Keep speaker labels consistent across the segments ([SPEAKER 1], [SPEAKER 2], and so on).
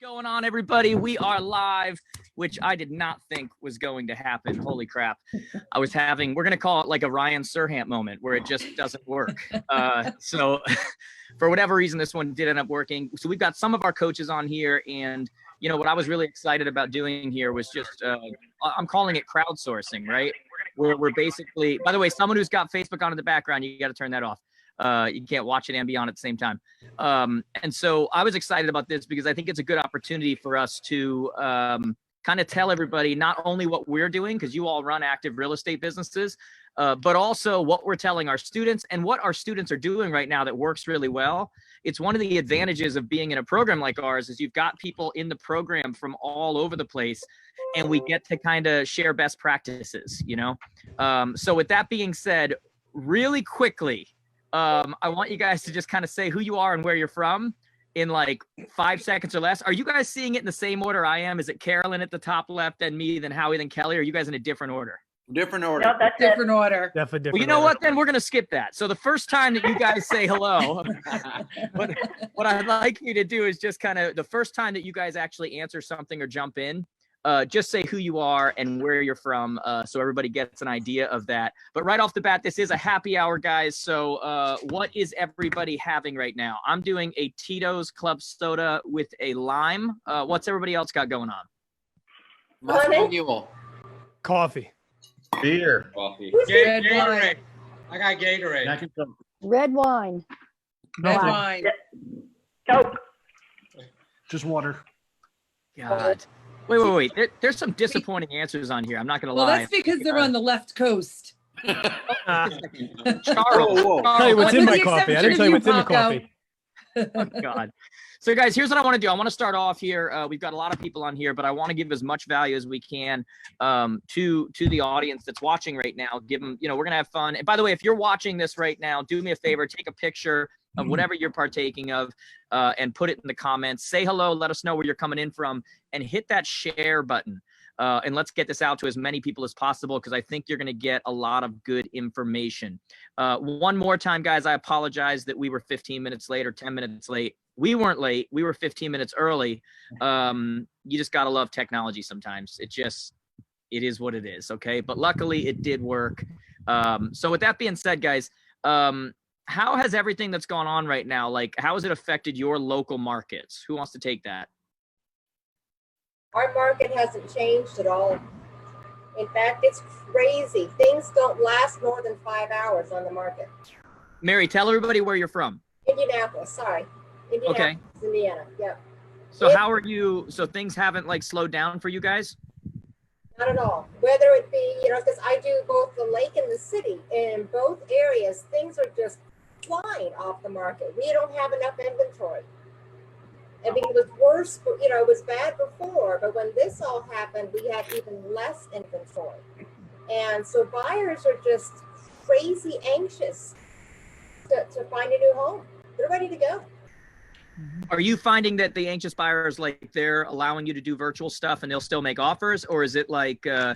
[SPEAKER 1] Going on, everybody? We are live, which I did not think was going to happen. Holy crap. We're going to call it like a Ryan Serhant moment where it just doesn't work. So for whatever reason, this one did end up working. So we've got some of our coaches on here, and you know what I was really excited about doing here was just, I'm calling it crowdsourcing, right? Where we're basically, by the way, someone who's got Facebook on in the background, you got to turn that off. You can't watch it and be on at the same time. And so I was excited about this because I think it's a good opportunity for us to kind of tell everybody not only what we're doing, because you all run active real estate businesses, but also what we're telling our students and what our students are doing right now that works really well. It's one of the advantages of being in a program like ours is you've got people in the program from all over the place, and we get to kind of share best practices, you know? So with that being said, really quickly, I want you guys to just kind of say who you are and where you're from in like 5 seconds or less. Are you guys seeing it in the same order I am? Is it Carolyn at the top left, then me, then Howie, then Kelly? Or are you guys in a different order?
[SPEAKER 2] Different order.
[SPEAKER 3] No, that's
[SPEAKER 4] Different order.
[SPEAKER 1] Well,
[SPEAKER 4] Definitely different
[SPEAKER 1] you know
[SPEAKER 4] order.
[SPEAKER 1] what? Then we're going to skip that. So the first time that you guys say hello, what I'd like you to do is just kind of the first time that you guys actually answer something or jump in, just say who you are and where you're from, so everybody gets an idea of that. But right off the bat, this is a happy hour, guys. So what is everybody having right now? I'm doing a Tito's Club Soda with a lime. What's everybody else got going on?
[SPEAKER 2] Mule.
[SPEAKER 4] Coffee.
[SPEAKER 5] Beer.
[SPEAKER 2] Coffee.
[SPEAKER 3] Gatorade.
[SPEAKER 2] I got Gatorade.
[SPEAKER 6] Red wine.
[SPEAKER 4] Red
[SPEAKER 6] Wow.
[SPEAKER 4] wine.
[SPEAKER 3] Coke.
[SPEAKER 4] Just water.
[SPEAKER 1] God. Wait. There's some disappointing answers on here. I'm not going to
[SPEAKER 7] Well,
[SPEAKER 1] lie.
[SPEAKER 7] that's because they're on the left coast.
[SPEAKER 1] Charles.
[SPEAKER 2] Whoa.
[SPEAKER 4] Tell you what's in
[SPEAKER 7] With
[SPEAKER 4] my
[SPEAKER 7] the
[SPEAKER 4] coffee. I
[SPEAKER 7] exception
[SPEAKER 4] didn't tell
[SPEAKER 7] of
[SPEAKER 4] you what's in the
[SPEAKER 7] Paco.
[SPEAKER 4] coffee.
[SPEAKER 1] Oh, God. So guys, here's what I want to do. I want to start off here. We've got a lot of people on here, but I want to give as much value as we can to the audience that's watching right now. Give them, we're going to have fun. And by the way, if you're watching this right now, do me a favor, take a picture of whatever you're partaking of and put it in the comments. Say hello, let us know where you're coming in from, and hit that share button. And let's get this out to as many people as possible, because I think you're going to get a lot of good information. One more time, guys, I apologize that we were 15 minutes late or 10 minutes late. We weren't late. We were 15 minutes early. You just got to love technology sometimes. It is what it is, okay? But luckily, it did work. So with that being said, guys, how has everything that's gone on right now, how has it affected your local markets? Who wants to take that?
[SPEAKER 8] Our market hasn't changed at all. In fact, it's crazy. Things don't last more than 5 hours on the market.
[SPEAKER 1] Mary, tell everybody where you're from.
[SPEAKER 8] Indianapolis, sorry. Indianapolis, Indiana, yep.
[SPEAKER 1] So how are you? So things haven't slowed down for you guys?
[SPEAKER 8] Not at all. Whether it be, because I do both the lake and the city. In both areas, things are just flying off the market. We don't have enough inventory. I mean, it was worse, it was bad before, but when this all happened, we had even less inventory. And so buyers are just crazy anxious to find a new home. They're ready to go.
[SPEAKER 1] Are you finding that the anxious buyers, they're allowing you to do virtual stuff and they'll still make offers? Or is it like the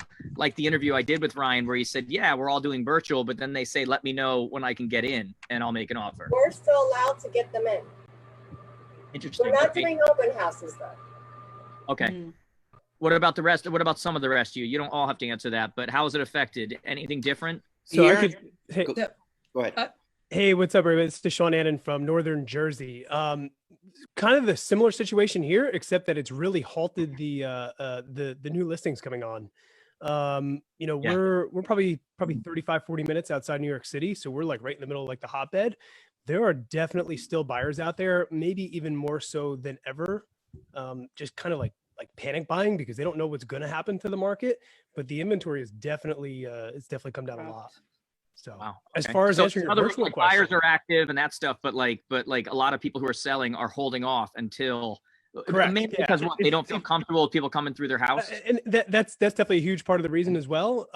[SPEAKER 1] interview I did with Ryan where he said, yeah, we're all doing virtual, but then they say, let me know when I can get in and I'll make an offer?
[SPEAKER 8] We're still allowed to get them in.
[SPEAKER 1] Interesting.
[SPEAKER 8] We're not doing open houses though.
[SPEAKER 1] Okay. What about the rest? What about some of the rest of you? You don't all have to answer that, but how has it affected? Anything different?
[SPEAKER 4] So
[SPEAKER 2] Go ahead.
[SPEAKER 4] Hey, what's up, everybody? It's Deshaun Annan from Northern Jersey. Kind of the similar situation here, except that it's really halted the new listings coming on. We're probably 35, 40 minutes outside New York City. So we're right in the middle of the hotbed. There are definitely still buyers out there, maybe even more so than ever. Just kind of like panic buying because they don't know what's going to happen to the market, but the inventory is definitely come down a lot. So
[SPEAKER 1] wow.
[SPEAKER 4] As far as answering your virtual question,
[SPEAKER 1] buyers are active and that stuff, but a lot of people who are selling are holding off until
[SPEAKER 4] correct.
[SPEAKER 1] Mainly because they don't feel comfortable with people coming through their house.
[SPEAKER 4] And that's definitely a huge part of the reason as well.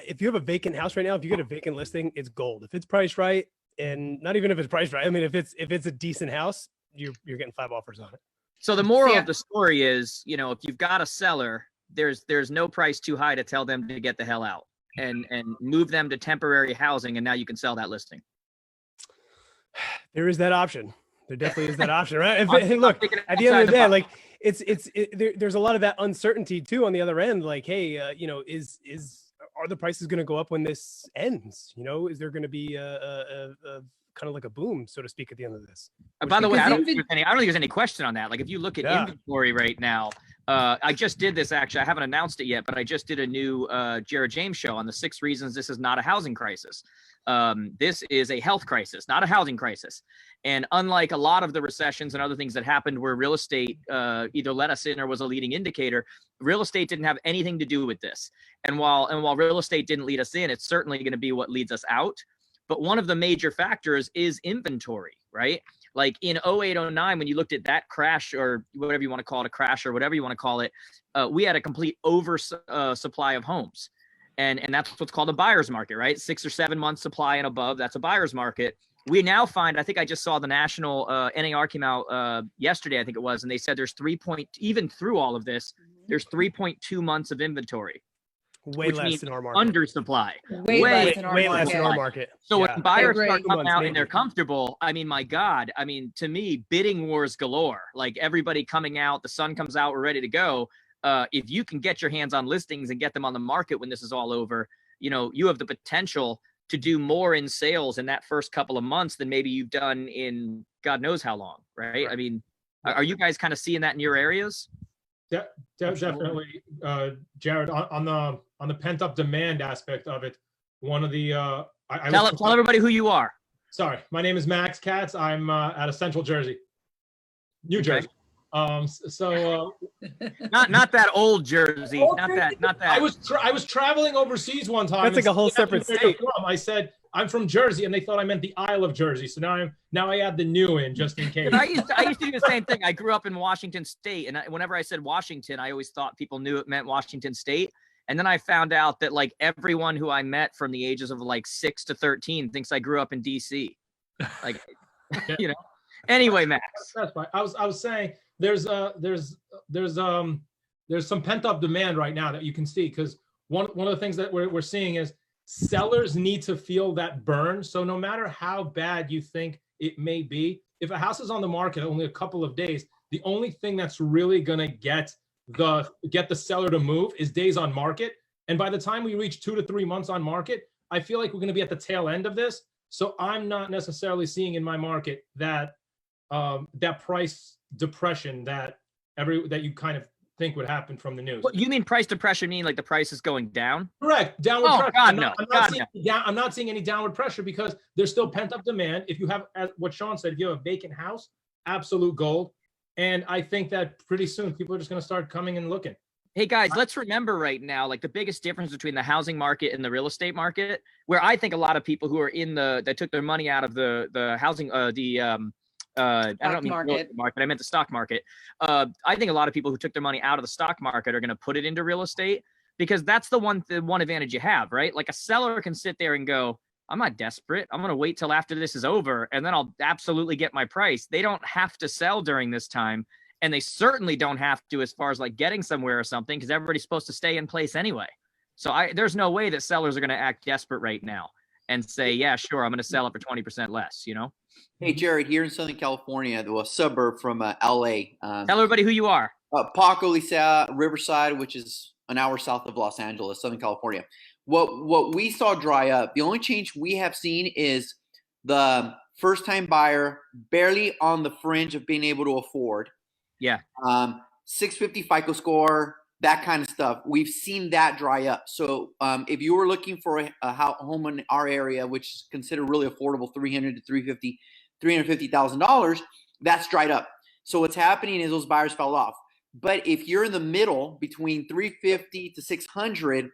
[SPEAKER 4] If you have a vacant house right now, if you get a vacant listing, it's gold. If it's priced right, and not even if it's priced right, I mean, if it's a decent house, you're getting 5 offers on it.
[SPEAKER 1] So the moral of the story is, if you've got a seller, there's no price too high to tell them to get the hell out and move them to temporary housing, and now you can sell that listing.
[SPEAKER 4] There is that option. There definitely is that option, right? Hey, look, at the end of the day, there's a lot of that uncertainty too on the other end. Like, hey, you know, are the prices going to go up when this ends? You know, is there going to be a kind of like a boom, so to speak, at the end of this?
[SPEAKER 1] By the way, I don't think there's any question on that. Like, if you look at inventory right now, I just did this actually. I haven't announced it yet, but I just did a new Jared James show on the 6 reasons this is not a housing crisis. This is a health crisis, not a housing crisis. And unlike a lot of the recessions and other things that happened where real estate either let us in or was a leading indicator, real estate didn't have anything to do with this. And while real estate didn't lead us in, it's certainly going to be what leads us out. But one of the major factors is inventory, right? Like in 08, 09, when you looked at that crash, or whatever you want to call it, a crash or whatever you want to call it, we had a complete supply of homes. And that's what's called a buyer's market, right? 6 or 7 months supply and above, that's a buyer's market. We now find, I think I just saw the national NAR came out yesterday, I think it was, and they said there's even through all of this, there's 3.2 months of inventory.
[SPEAKER 4] Way less in our market.
[SPEAKER 1] Undersupply.
[SPEAKER 7] Way less in our
[SPEAKER 1] market. So when buyers start coming out and they're comfortable, I mean, my God, I mean, to me, bidding wars galore. Like everybody coming out, the sun comes out, we're ready to go. If you can get your hands on listings and get them on the market when this is all over, you know, you have the potential to do more in sales in that first couple of months than maybe you've done in God knows how long, right? I mean, are you guys kind of seeing that in your areas?
[SPEAKER 5] Definitely, Jared, on the pent up demand aspect of it. One of the
[SPEAKER 1] tell everybody who you are.
[SPEAKER 5] Sorry, my name is Max Katz. I'm out of Central Jersey, New Jersey. So
[SPEAKER 1] not that old Jersey, not that.
[SPEAKER 5] I was traveling overseas one time.
[SPEAKER 4] That's like a whole separate state.
[SPEAKER 5] I said I'm from Jersey, and they thought I meant the Isle of Jersey. So now I add the new in just in case.
[SPEAKER 1] I used to do the same thing. I grew up in Washington State, and whenever I said Washington, I always thought people knew it meant Washington State. And then I found out that like everyone who I met from the ages of like 6 to 13 thinks I grew up in DC. Like, you know. Anyway, Max.
[SPEAKER 5] That's fine. I was saying there's some pent up demand right now that you can see, because one of the things that we're seeing is sellers need to feel that burn. So no matter how bad you think it may be, if a house is on the market only a couple of days, the only thing that's really gonna get the seller to move is days on market. And by the time we reach 2 to 3 months on market, I feel like we're gonna be at the tail end of this. So I'm not necessarily seeing in my market that that price depression that you kind of think would happen from the news.
[SPEAKER 1] What, you mean price depression mean like the price is going down?
[SPEAKER 5] Correct. Downward pressure.
[SPEAKER 1] God, no.
[SPEAKER 5] I'm not seeing any downward pressure because there's still pent up demand. If you have, as what Sean said, if you have a vacant house, absolute gold. And I think that pretty soon people are just going to start coming and looking.
[SPEAKER 1] Hey guys, let's remember right now, like the biggest difference between the housing market and the real estate market, where I think a lot of people who are that took their money out of the housing, I don't mean market. I meant the stock market. I think a lot of people who took their money out of the stock market are going to put it into real estate, because that's the one advantage you have, right? Like a seller can sit there and go, I'm not desperate. I'm going to wait till after this is over, and then I'll absolutely get my price. They don't have to sell during this time, and they certainly don't have to as far as like getting somewhere or something, because everybody's supposed to stay in place anyway. So there's no way that sellers are going to act desperate right now and say, yeah, sure, I'm going to sell it for 20% less, you know?
[SPEAKER 2] Hey, Jared, here in Southern California, a suburb from LA.
[SPEAKER 1] Tell everybody who you are.
[SPEAKER 2] Paco, Lisa, Riverside, which is an hour south of Los Angeles, Southern California. What we saw dry up, the only change we have seen is the first-time buyer barely on the fringe of being able to afford.
[SPEAKER 1] Yeah.
[SPEAKER 2] 650 FICO score, that kind of stuff. We've seen that dry up. So if you were looking for a home in our area, which is considered really affordable, $300,000 to $350,000, that's dried up. So what's happening is those buyers fell off. But if you're in the middle between 350 to 600,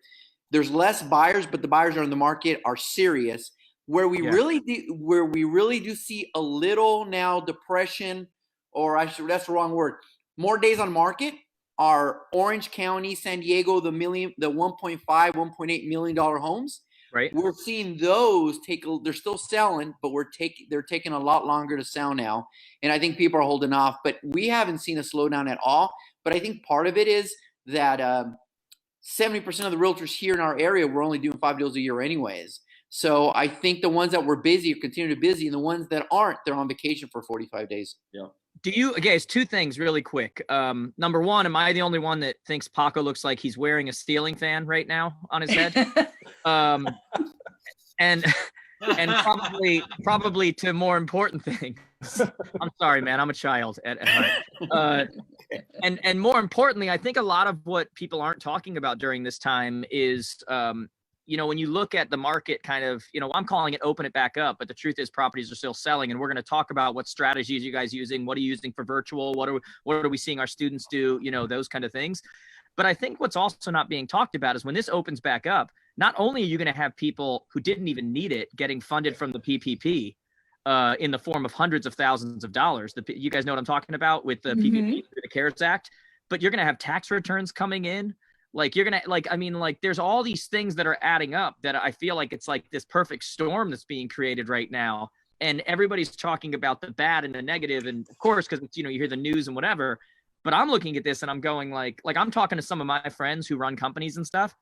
[SPEAKER 2] there's less buyers, but the buyers that are in the market are serious. Where we really do see a little now depression, or that's the wrong word. More days on market are Orange County, San Diego, the 1.5, $1.8 million homes.
[SPEAKER 1] Right.
[SPEAKER 2] We're seeing those they're still selling, but they're taking a lot longer to sell now. And I think people are holding off, but we haven't seen a slowdown at all. But I think part of it is that 70% of the realtors here in our area, we're only doing 5 deals a year anyways. So I think the ones that were busy are continuing to be busy, and the ones that aren't, they're on vacation for 45 days.
[SPEAKER 6] Yeah.
[SPEAKER 1] Do you, guys, two things really quick. Number one, am I the only one that thinks Paco looks like he's wearing a ceiling fan right now on his head? And probably to more important things. I'm sorry, man. I'm a child at heart. And more importantly, I think a lot of what people aren't talking about during this time is, when you look at the market kind of, I'm calling it open it back up, but the truth is properties are still selling. And we're going to talk about what strategies you guys using, what are you using for virtual? What are we seeing our students do? Those kind of things. But I think what's also not being talked about is when this opens back up, not only are you going to have people who didn't even need it getting funded from the PPP in the form of hundreds of thousands of dollars. You guys know what I'm talking about with the PPP through the CARES Act, but you're going to have tax returns coming in. Like you're going to there's all these things that are adding up that I feel like it's like this perfect storm that's being created right now. And everybody's talking about the bad and the negative. And of course, because, you hear the news and whatever, but I'm looking at this and I'm going like I'm talking to some of my friends who run companies and stuff.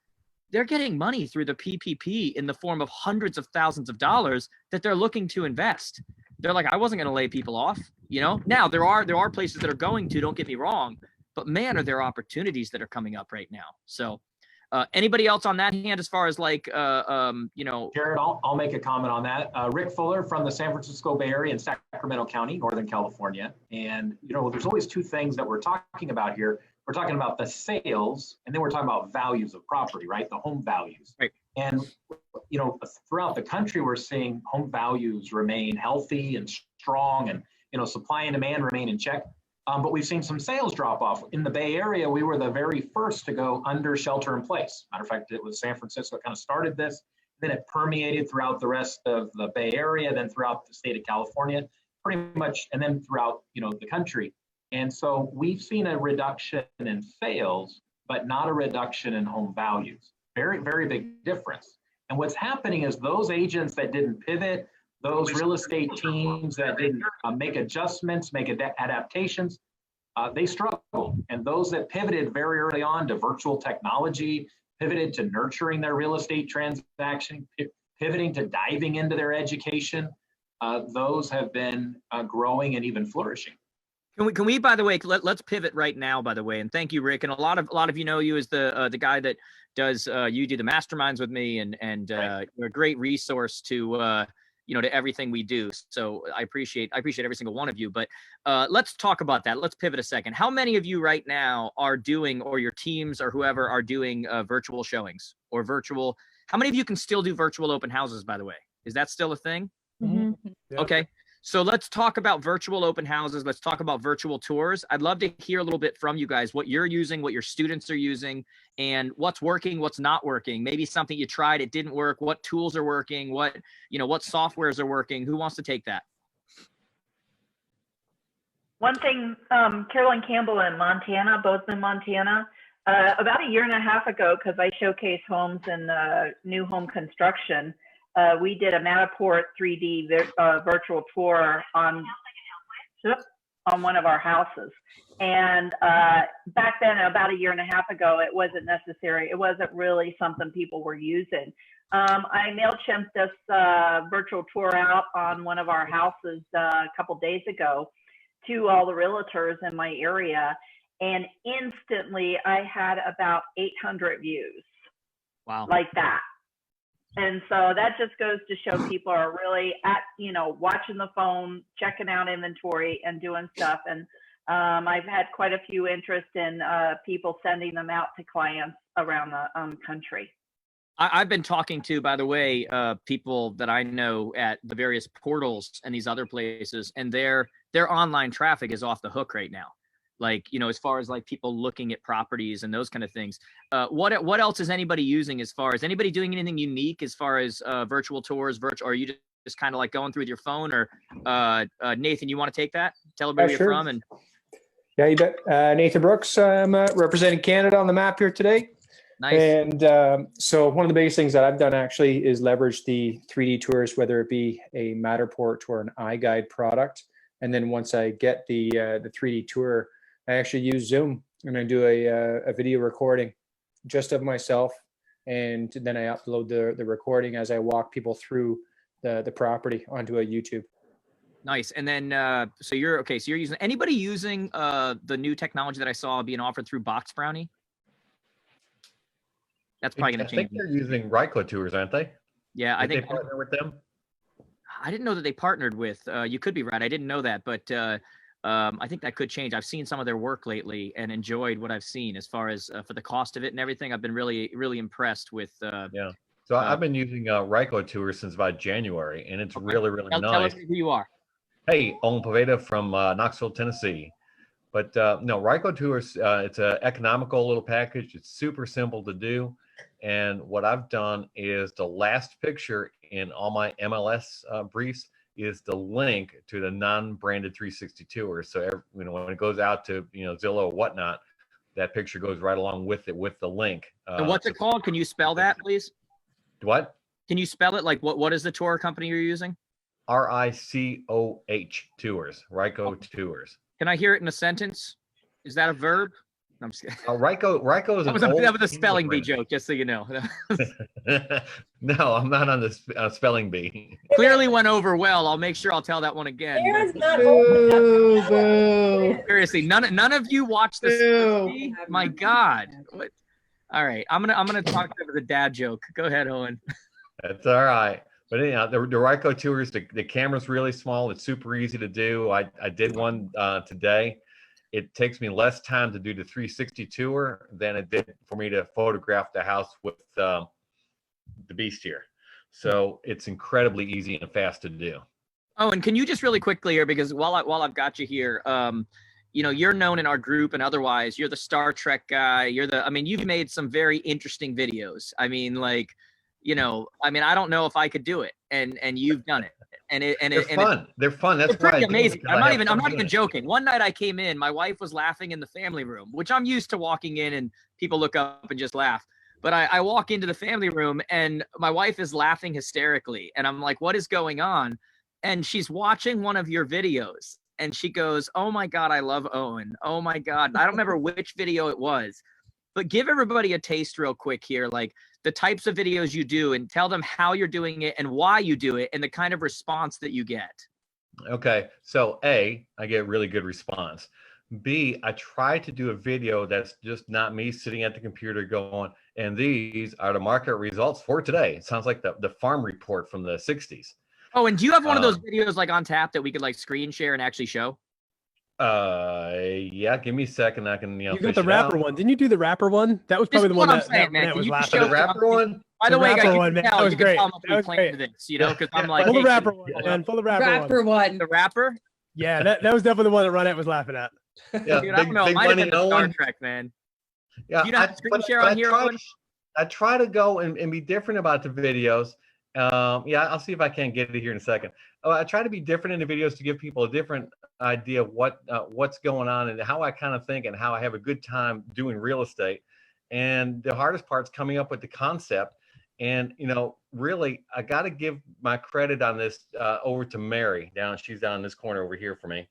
[SPEAKER 1] They're getting money through the PPP in the form of hundreds of thousands of dollars that they're looking to invest. They're like, I wasn't going to lay people off, Now there are places that are going to, don't get me wrong, but man, are there opportunities that are coming up right now. So anybody else on that hand as far as Jared,
[SPEAKER 6] I'll make a comment on that. Rick Fuller from the San Francisco Bay Area in Sacramento County, Northern California. And, there's always two things that we're talking about here. We're talking about the sales, and then we're talking about values of property, right? The home values.
[SPEAKER 1] Right.
[SPEAKER 6] And, throughout the country, we're seeing home values remain healthy and strong, and, supply and demand remain in check. But we've seen some sales drop off. In the Bay Area, we were the very first to go under shelter in place. Matter of fact, it was San Francisco kind of started this. Then it permeated throughout the rest of the Bay Area, then throughout the state of California, pretty much, and then throughout, the country. And so we've seen a reduction in sales, but not a reduction in home values. Very, very big difference. And what's happening is those agents that didn't pivot, those real estate teams that didn't make adjustments, make adaptations, they struggled. And those that pivoted very early on to virtual technology, pivoted to nurturing their real estate transaction, pivoting to diving into their education, those have been growing and even flourishing.
[SPEAKER 1] Can we, by the way, let's pivot right now, by the way, and thank you, Rick. And a lot of you know you as the guy that does you do the masterminds with me, and
[SPEAKER 6] Right.
[SPEAKER 1] You're a great resource to to everything we do. So I appreciate every single one of you. But let's talk about that. Let's pivot a second. How many of you right now are doing, or your teams or whoever are doing virtual showings or virtual? How many of you can still do virtual open houses, by the way? Is that still a thing?
[SPEAKER 4] Yeah.
[SPEAKER 1] Okay. So let's talk about virtual open houses. Let's talk about virtual tours. I'd love to hear a little bit from you guys, what you're using, what your students are using, and what's working, what's not working. Maybe something you tried, it didn't work. What tools are working? What softwares are working? Who wants to take that?
[SPEAKER 3] One thing, Carolyn Campbell in Montana, both in Montana, about a year and a half ago, because I showcase homes and new home construction, we did a Matterport 3D virtual tour on one of our houses. And back then, about a year and a half ago, it wasn't necessary. It wasn't really something people were using. I MailChimped this virtual tour out on one of our houses a couple days ago to all the realtors in my area. And instantly, I had about 800 views.
[SPEAKER 1] Wow.
[SPEAKER 3] Like that. And so that just goes to show people are really watching the phone, checking out inventory and doing stuff. And I've had quite a few interest in people sending them out to clients around the country.
[SPEAKER 1] I've been talking to, by the way, people that I know at the various portals and these other places, and their online traffic is off the hook right now. Like, as far as like people looking at properties and those kind of things. What else is anybody using as far as anybody doing anything unique as far as virtual tours, or are you just kind of like going through with your phone? Or Nathan, you want to take that? Tell everybody where
[SPEAKER 9] Sure.
[SPEAKER 1] you're from. And
[SPEAKER 9] Yeah, you bet. Nathan Brooks, I'm representing Canada on the map here today.
[SPEAKER 1] nice.
[SPEAKER 9] And so one of the biggest things that I've done actually is leverage the 3D tours, whether it be a Matterport or an iGuide product. And then once I get the 3D tour, I actually use Zoom and I do a video recording just of myself. And then I upload the recording as I walk people through the property onto a YouTube.
[SPEAKER 1] Nice. And then, so you're okay. So you're using, anybody using the new technology that I saw being offered through Box Brownie? That's probably going to change.
[SPEAKER 10] I think they're using Ryko Tours, aren't they?
[SPEAKER 1] Yeah, I
[SPEAKER 10] Did
[SPEAKER 1] think
[SPEAKER 10] they partner with them.
[SPEAKER 1] I didn't know that they partnered with. You could be right. I didn't know that, but I think that could change. I've seen some of their work lately and enjoyed what I've seen as far as for the cost of it and everything. I've been really, really impressed with.
[SPEAKER 10] Yeah. So I've been using Ryko Tours since about January, and it's really, really nice.
[SPEAKER 1] Tell us who you are.
[SPEAKER 10] Hey, Owen Poveda from Knoxville, Tennessee. But no, Ryko Tours, it's an economical little package. It's super simple to do. And what I've done is the last picture in all my MLS briefs is the link to the non-branded 360 tours. So when it goes out to Zillow or whatnot, that picture goes right along with it with the link.
[SPEAKER 1] And what's it called? Can you spell that, please?
[SPEAKER 10] What?
[SPEAKER 1] Can you spell it? Like what is the tour company you're using?
[SPEAKER 10] RICOH Tours. Ryko Tours.
[SPEAKER 1] Can I hear it in a sentence? Is that a verb? I'm just kidding.
[SPEAKER 10] Ryko is
[SPEAKER 1] that was a spelling bee joke, just so you know.
[SPEAKER 10] No, I'm not on the spelling bee.
[SPEAKER 1] Clearly went over well. I'll make sure I'll tell that one again. Seriously, none of you watch this. My God. What? All right, I'm gonna talk about the dad joke. Go ahead, Owen.
[SPEAKER 10] That's all right. But anyhow, the Ryko Tours, the camera's really small. It's super easy to do. I did one today. It takes me less time to do the 360 tour than it did for me to photograph the house with the beast here. So it's incredibly easy and fast to do.
[SPEAKER 1] Oh, and can you just really quickly here, because while I've got you here, you're known in our group and otherwise. You're the Star Trek guy. You've made some very interesting videos. I don't know if I could do it, and you've done it. They're
[SPEAKER 10] fun. They're fun. That's
[SPEAKER 1] pretty amazing. I'm not even joking. One night I came in, my wife was laughing in the family room, which I'm used to walking in and people look up and just laugh. But I walk into the family room and my wife is laughing hysterically. And I'm like, what is going on? And she's watching one of your videos and she goes, oh my God, I love Owen. Oh my God. I don't remember which video it was, but give everybody a taste real quick here. Like the types of videos you do and tell them how you're doing it and why you do it and the kind of response that you get.
[SPEAKER 10] Okay. So A, I get really good response. B, I try to do a video that's just not me sitting at the computer going, and these are the market results for today. It sounds like the farm report from the 60s.
[SPEAKER 1] Oh, and do you have one of those videos like on tap that we could like screen share and actually show?
[SPEAKER 10] Yeah, give me a second. I can,
[SPEAKER 4] You got the rapper one. Didn't you do the rapper one? That was probably the one that was laughing.
[SPEAKER 10] The rapper one?
[SPEAKER 1] By the way, guys,
[SPEAKER 4] that was great. That was great.
[SPEAKER 1] Because I'm like,
[SPEAKER 4] pull the rapper one, man. Pull the rapper one.
[SPEAKER 1] The rapper?
[SPEAKER 4] Yeah, that was definitely the one that Ronette was laughing at.
[SPEAKER 10] Yeah,
[SPEAKER 1] dude, I don't know. It might have been the Star Trek, man.
[SPEAKER 10] Yeah,
[SPEAKER 1] you don't have screen share on here, Owen?
[SPEAKER 10] I try to go and be different about the videos. Yeah, I'll see if I can get it here in a second. I try to be different in the videos to give people a different idea of what's going on and how I kind of think and how I have a good time doing real estate. And the hardest part's coming up with the concept. And, really, I got to give my credit on this over to Mary she's down in this corner over here for me.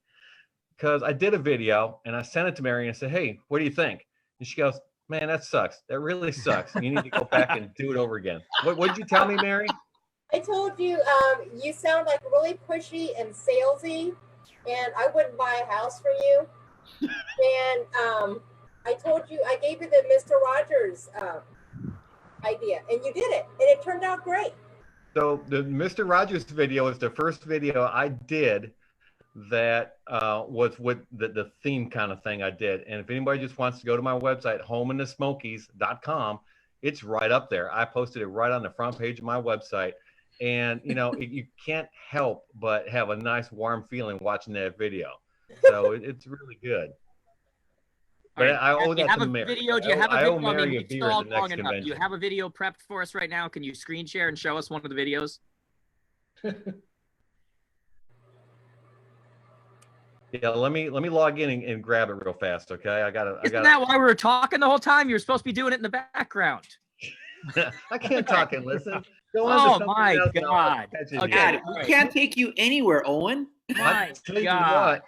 [SPEAKER 10] Because I did a video and I sent it to Mary and I said, hey, what do you think? And she goes, man, that sucks. That really sucks. You need to go back and do it over again. What did you tell me, Mary?
[SPEAKER 8] I told you, you sound like really pushy and salesy, and I wouldn't buy a house for you. And I told you, I gave you the Mr. Rogers idea, and you did it, and it turned out great.
[SPEAKER 10] So the Mr. Rogers video is the first video I did that was with the theme kind of thing I did. And if anybody just wants to go to my website, homeinthesmokies.com, it's right up there. I posted it right on the front page of my website. And, you can't help but have a nice warm feeling watching that video. So it's really good. But
[SPEAKER 1] right.
[SPEAKER 10] I owe that to Mary.
[SPEAKER 1] Do you have a video?
[SPEAKER 10] Mary a beer at the next convention.
[SPEAKER 1] Do you have a video prepped for us right now? Can you screen share and show us one of the videos?
[SPEAKER 10] Yeah, let me log in and grab it real fast, okay?
[SPEAKER 1] Isn't that why we were talking the whole time? You were supposed to be doing it in the background.
[SPEAKER 10] I can't talk and listen.
[SPEAKER 1] Oh my God!
[SPEAKER 2] Okay, we can't take you anywhere, Owen.
[SPEAKER 1] My God!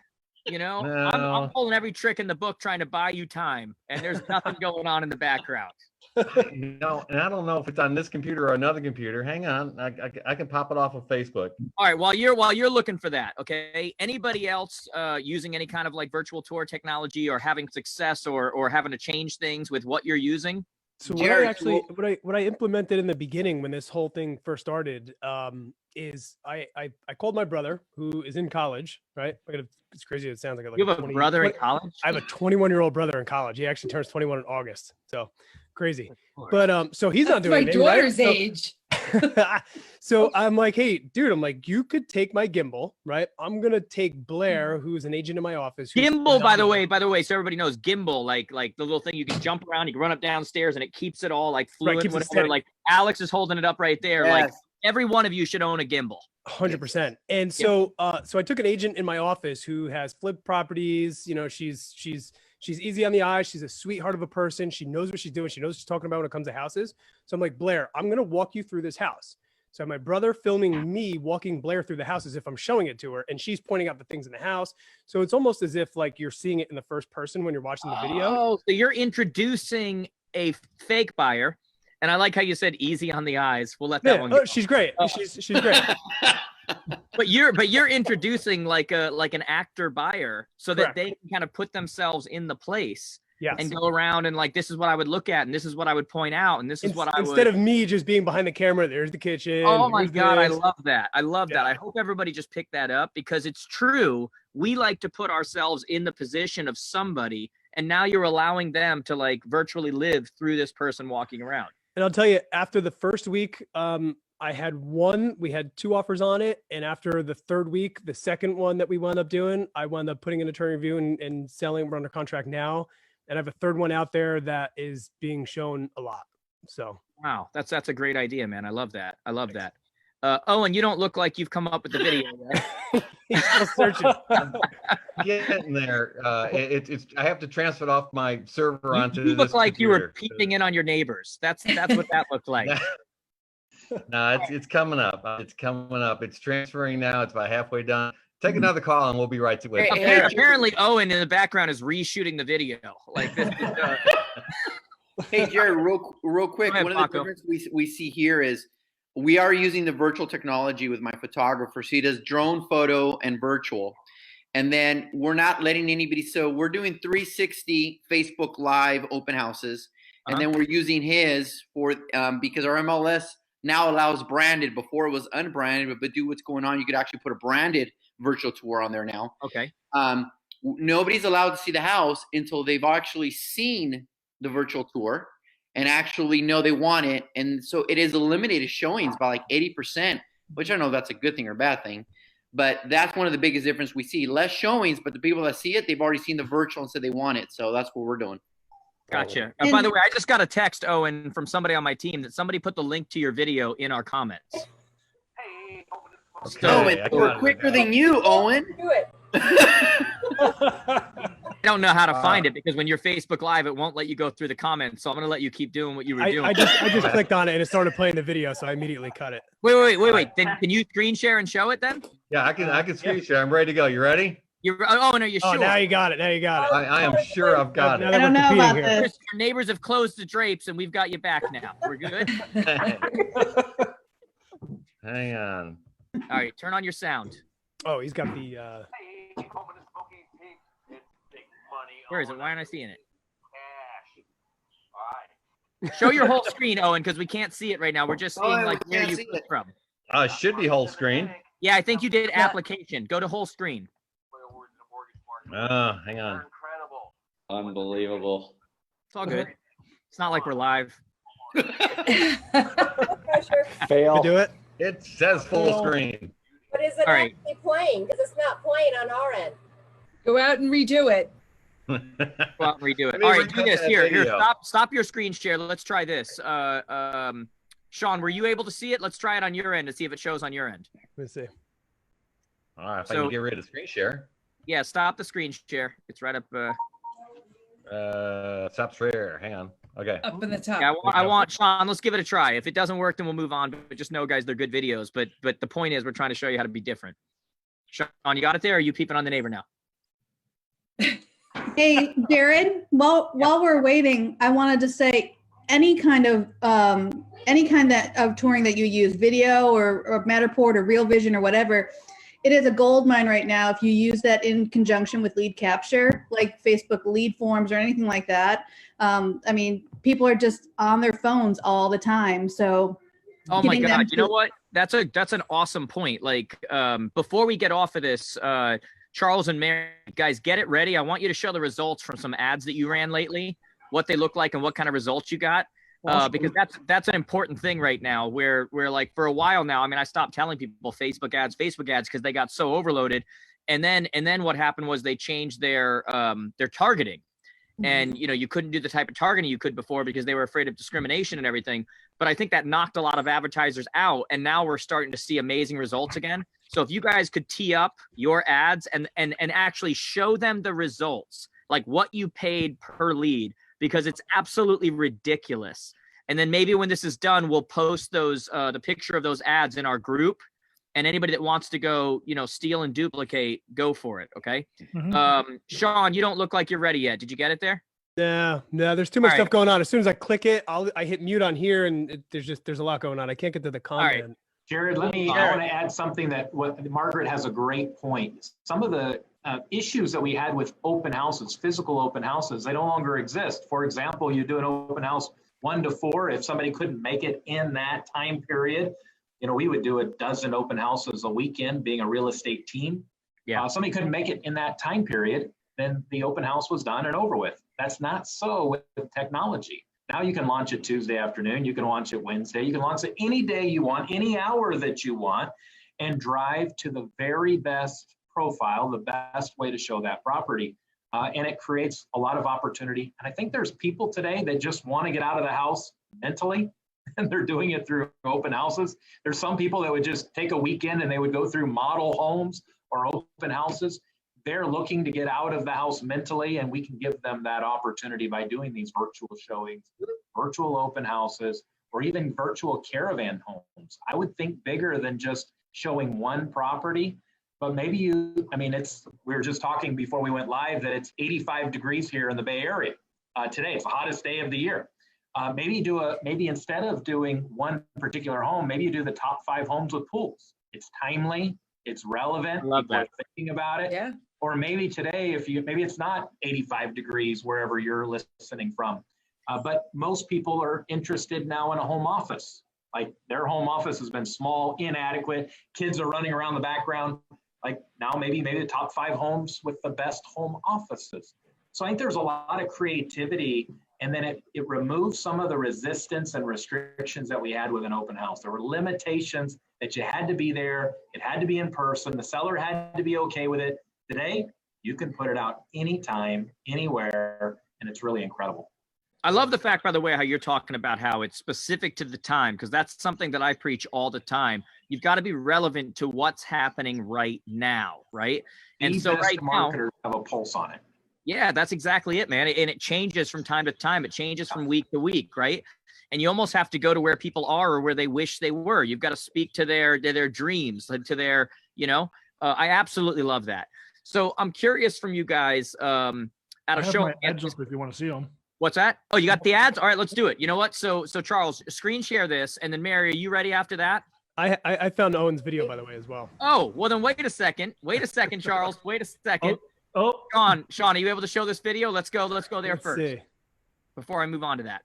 [SPEAKER 1] You know,
[SPEAKER 10] No.
[SPEAKER 1] I'm pulling every trick in the book trying to buy you time, and there's nothing going on in the background.
[SPEAKER 10] No, and I don't know if it's on this computer or another computer. Hang on, I can pop it off of Facebook.
[SPEAKER 1] All right, while you're looking for that, okay. Anybody else using any kind of like virtual tour technology or having success or having to change things with what you're using?
[SPEAKER 4] So
[SPEAKER 2] Jared,
[SPEAKER 4] what I implemented in the beginning when this whole thing first started is I called my brother who is in college, right? It's crazy. It sounds like
[SPEAKER 1] You have a brother in college?
[SPEAKER 4] I have a 21-year-old brother in college. He actually turns 21 in August. So crazy. But so he's not
[SPEAKER 7] That's
[SPEAKER 4] doing
[SPEAKER 7] my
[SPEAKER 4] anything, right?
[SPEAKER 7] daughter's age.
[SPEAKER 4] So I'm like, hey, dude, I'm like, you could take my gimbal, right? I'm gonna take Blair, who's an agent in my office. who's
[SPEAKER 1] Gimbal, by the
[SPEAKER 4] phenomenal.
[SPEAKER 1] way, so everybody knows gimbal, like the little thing you can jump around, you can run up downstairs, and it keeps it all like fluid.
[SPEAKER 4] keeps it
[SPEAKER 1] Whatever.
[SPEAKER 4] steady.
[SPEAKER 1] Like Alex is holding it up right there. Like
[SPEAKER 2] Yes.
[SPEAKER 1] every one of you should own a gimbal.
[SPEAKER 4] 100%. And so so I took an agent in my office who has flipped properties. You know, she's easy on the eyes. She's a sweetheart of a person. She knows what she's doing. She knows what she's talking about when it comes to houses. So I'm like, Blair, I'm going to walk you through this house. So I have my brother filming me walking Blair through the house as if I'm showing it to her, and she's pointing out the things in the house. So it's almost as if like you're seeing it in the first person when you're watching the video.
[SPEAKER 1] Oh, so you're introducing a fake buyer. And I like how you said easy on the eyes. We'll let that one go.
[SPEAKER 4] Oh, she's great. She's great.
[SPEAKER 1] But you're introducing like an actor buyer so that
[SPEAKER 4] Correct.
[SPEAKER 1] they can kind of put themselves in the place
[SPEAKER 4] Yes.
[SPEAKER 1] and go around and like, this is what I would look at, and this is what I would point out, and this is what I would.
[SPEAKER 4] Instead of me just being behind the camera, there's the kitchen.
[SPEAKER 1] Oh my
[SPEAKER 4] here's
[SPEAKER 1] God, I
[SPEAKER 4] this.
[SPEAKER 1] love that. I love that.
[SPEAKER 4] Yeah.
[SPEAKER 1] I hope everybody just picked that up because it's true. We like to put ourselves in the position of somebody, and now you're allowing them to like virtually live through this person walking around.
[SPEAKER 4] And I'll tell you, after the first week, we had 2 offers on it. And after the third week, the second one that we wound up doing, I wound up putting an attorney review and selling. We're under contract now. And I have a third one out there that is being shown a lot. So
[SPEAKER 1] Wow, that's a great idea, man. I love that. I love that. Owen, you don't look like you've come up with the video yet.
[SPEAKER 4] he's still searching.
[SPEAKER 10] Getting there. It's I have to transfer it off my server onto
[SPEAKER 1] You look
[SPEAKER 10] this
[SPEAKER 1] like you were
[SPEAKER 10] computer.
[SPEAKER 1] peeping in on your neighbors. That's what that looked like.
[SPEAKER 10] No, it's coming up. It's coming up. It's transferring now. It's about halfway done. Take another call and we'll be right to it.
[SPEAKER 2] Hey,
[SPEAKER 1] Apparently, Owen in the background is reshooting the video. Like this.
[SPEAKER 2] Hey, Jared, real quick.
[SPEAKER 1] Go ahead,
[SPEAKER 2] One of the
[SPEAKER 1] Paco.
[SPEAKER 2] differences we see here is we are using the virtual technology with my photographer. So he does drone photo and virtual. And then we're not letting anybody. So we're doing 360 Facebook Live open houses. And then we're using his for because our MLS now allows branded. Before it was unbranded, but due what's going on, you could actually put a branded virtual tour on there now.
[SPEAKER 1] Okay.
[SPEAKER 2] Nobody's allowed to see the house until they've actually seen the virtual tour and actually know they want it. And so it has eliminated showings by like 80%, which I don't know if that's a good thing or a bad thing, but that's one of the biggest difference we see. Less showings, but the people that see it, they've already seen the virtual and said they want it. So that's what we're doing.
[SPEAKER 1] Gotcha. By the way, I just got a text, Owen, from somebody on my team that somebody put the link to your video in our comments. So,
[SPEAKER 2] Owen, we're quicker than you, Owen.
[SPEAKER 8] Do it.
[SPEAKER 1] I don't know how to find it because when you're Facebook Live, it won't let you go through the comments. So I'm going to let you keep doing what you were doing.
[SPEAKER 4] I just clicked on it and it started playing the video, so I immediately cut it.
[SPEAKER 1] Wait. Then can you screen share and show it then?
[SPEAKER 10] Yeah, I can screen share. I'm ready to go. You ready?
[SPEAKER 1] No, you're
[SPEAKER 4] Oh,
[SPEAKER 1] sure.
[SPEAKER 4] now you got it.
[SPEAKER 10] I am sure I've got
[SPEAKER 4] Now
[SPEAKER 10] it.
[SPEAKER 4] that
[SPEAKER 7] I don't
[SPEAKER 4] we're
[SPEAKER 7] know
[SPEAKER 4] competing
[SPEAKER 7] about
[SPEAKER 4] here.
[SPEAKER 7] this.
[SPEAKER 1] Your neighbors have closed the drapes and we've got you back now. We're good.
[SPEAKER 10] Hang on.
[SPEAKER 1] All right, turn on your sound.
[SPEAKER 4] Oh, he's got the
[SPEAKER 1] Where is it? Why aren't I seeing it? Show your whole screen, Owen, because we can't see it right now. We're just seeing
[SPEAKER 2] Oh,
[SPEAKER 1] like
[SPEAKER 2] we
[SPEAKER 1] where
[SPEAKER 2] can't
[SPEAKER 1] you
[SPEAKER 2] see
[SPEAKER 1] clicked
[SPEAKER 2] it.
[SPEAKER 1] from.
[SPEAKER 10] It should be whole screen.
[SPEAKER 1] Yeah, I think you did
[SPEAKER 7] Yeah.
[SPEAKER 1] application. Go to whole screen.
[SPEAKER 10] Hang on.
[SPEAKER 11] Unbelievable.
[SPEAKER 1] It's all good. It's not like we're live.
[SPEAKER 8] No pressure.
[SPEAKER 9] Fail.
[SPEAKER 4] do it.
[SPEAKER 10] It says full screen.
[SPEAKER 8] But is it
[SPEAKER 1] All right.
[SPEAKER 8] actually playing? Because it's not playing on our end.
[SPEAKER 7] Go out and redo it.
[SPEAKER 1] Go out and redo
[SPEAKER 10] Let
[SPEAKER 1] it.
[SPEAKER 10] me
[SPEAKER 1] All right,
[SPEAKER 10] redo
[SPEAKER 1] do this.
[SPEAKER 10] that
[SPEAKER 1] Here,
[SPEAKER 10] video.
[SPEAKER 1] stop your screen share. Let's try this. Sean, were you able to see it? Let's try it on your end to see if it shows on your end.
[SPEAKER 4] Let's see.
[SPEAKER 10] All right, if I
[SPEAKER 1] So-
[SPEAKER 10] can get rid of screen share.
[SPEAKER 1] Yeah, stop the screen share. It's right up.
[SPEAKER 10] Stop share. Hang on. Okay.
[SPEAKER 7] Up in the top.
[SPEAKER 1] Yeah, I want Sean. Let's give it a try. If it doesn't work, then we'll move on. But just know, guys, they're good videos. But the point is, we're trying to show you how to be different. Sean, you got it there? Or are you peeping on the neighbor now?
[SPEAKER 11] Hey, Jared, while we're waiting, I wanted to say any kind of touring that you use, video or Matterport or Real Vision or whatever, it is a gold mine right now if you use that in conjunction with lead capture, like Facebook lead forms or anything like that. I mean, people are just on their phones all the time. So
[SPEAKER 1] oh my God, you know what? That's an awesome point. Like, before we get off of this, Charles and Mary, guys, get it ready. I want you to show the results from some ads that you ran lately, what they look like and what kind of results you got. Because that's an important thing right now where like for a while now, I mean, I stopped telling people Facebook ads because they got so overloaded. And then what happened was they changed their targeting. And, you know, you couldn't do the type of targeting you could before because they were afraid of discrimination and everything. But I think that knocked a lot of advertisers out. And now we're starting to see amazing results again. So if you guys could tee up your ads and actually show them the results, like what you paid per lead, because it's absolutely ridiculous. And then maybe when this is done, we'll post those the picture of those ads in our group. And anybody that wants to go, you know, steal and duplicate, go for it. Okay. Sean, you don't look like you're ready yet. Did you get it there?
[SPEAKER 4] No, there's too much stuff going on. As soon as I click it, I hit mute on here, and there's a lot going on. I can't get to the content.
[SPEAKER 6] All right. Jared, I want to add something Margaret has a great point. Some of the issues that we had with open houses, physical open houses, they no longer exist. For example, you do an open house 1 to 4. If somebody couldn't make it in that time period, you know, we would do a dozen open houses a weekend, being a real estate team. Yeah. Somebody couldn't make it in that time period, then the open house was done and over with. That's not so with technology. Now you can launch it Tuesday afternoon. You can launch it Wednesday. You can launch it any day you want, any hour that you want, and drive to the very best profile, the best way to show that property. And it creates a lot of opportunity. And I think there's people today that just want to get out of the house mentally, and they're doing it through open houses. There's some people that would just take a weekend and they would go through model homes or open houses. They're looking to get out of the house mentally, and we can give them that opportunity by doing these virtual showings, virtual open houses, or even virtual caravan homes. I would think bigger than just showing one property, but maybe we were just talking before we went live that it's 85 degrees here in the Bay Area today. It's the hottest day of the year. Maybe instead of doing one particular home, maybe you do the top 5 homes with pools. It's timely, it's relevant. People are thinking about it. Yeah. Or maybe today, maybe it's not 85 degrees wherever you're listening from, but most people are interested now in a home office. Like their home office has been small, inadequate. Kids are running around the background. Like now, maybe the top 5 homes with the best home offices. So I think there's a lot of creativity, and then it removes some of the resistance and restrictions that we had with an open house. There were limitations that you had to be there. It had to be in person. The seller had to be okay with it. Today, you can put it out anytime, anywhere, and it's really incredible.
[SPEAKER 1] I love the fact, by the way, how you're talking about how it's specific to the time, because that's something that I preach all the time. You've got to be relevant to what's happening right now, right? And so right now,
[SPEAKER 6] marketers have a pulse on it.
[SPEAKER 1] Yeah, that's exactly it, man. And it changes from time to time. It changes from week to week, right? And you almost have to go to where people are or where they wish they were. You've got to speak to their dreams, to their, I absolutely love that. So I'm curious from you guys, out of show
[SPEAKER 12] ads up if you want to see them.
[SPEAKER 1] What's that? Oh, you got the ads? All right, let's do it. You know what? So Charles, screen share this, and then Mary, are you ready after that?
[SPEAKER 4] I found Owen's video, by the way, as well.
[SPEAKER 1] Oh, well then wait a second, Charles. Wait a second.
[SPEAKER 12] Oh.
[SPEAKER 1] Sean, are you able to show this video? Let's go there first. See. Before I move on to that.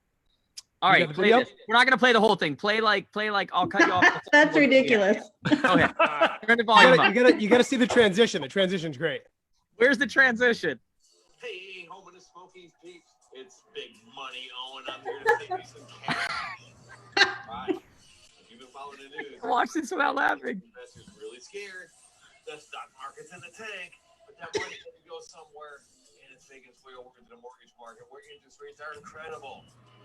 [SPEAKER 1] All right, play this. We're not gonna play the whole thing. Play like I'll cut you off.
[SPEAKER 11] That's ridiculous.
[SPEAKER 1] Go ahead. Turn the volume up.
[SPEAKER 4] You gotta see the transition. The transition's great.
[SPEAKER 1] Where's the transition?
[SPEAKER 13] Hey, home of the Smokies peeps. It's big money, Owen. I'm here to save you some cash. Right. If you've been following the news,
[SPEAKER 1] watch this without laughing.
[SPEAKER 13] Investors really scared. The stock market's in the tank, but that money's going to go somewhere, and it's making its way over to the mortgage market where interest rates are incredible.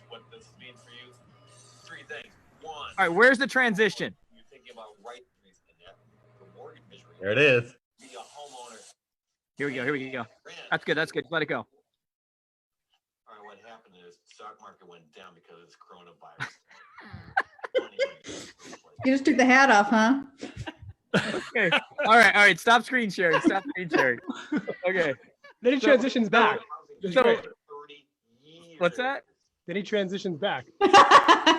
[SPEAKER 13] What does this mean for you? 3 things. 1.
[SPEAKER 1] All right, where's the transition?
[SPEAKER 13] You're thinking about right in that for mortgage rate.
[SPEAKER 10] There it is.
[SPEAKER 13] Be a homeowner.
[SPEAKER 1] Here we go. That's good. Let it go.
[SPEAKER 13] All right, what happened is the stock market went down because of this coronavirus.
[SPEAKER 11] You just took the hat off, huh?
[SPEAKER 1] Okay. All right. Stop screen sharing. Okay.
[SPEAKER 4] Then he transitions back. That's
[SPEAKER 1] So,
[SPEAKER 4] great.
[SPEAKER 13] 30 years.
[SPEAKER 1] what's that?
[SPEAKER 4] Then he transitions back.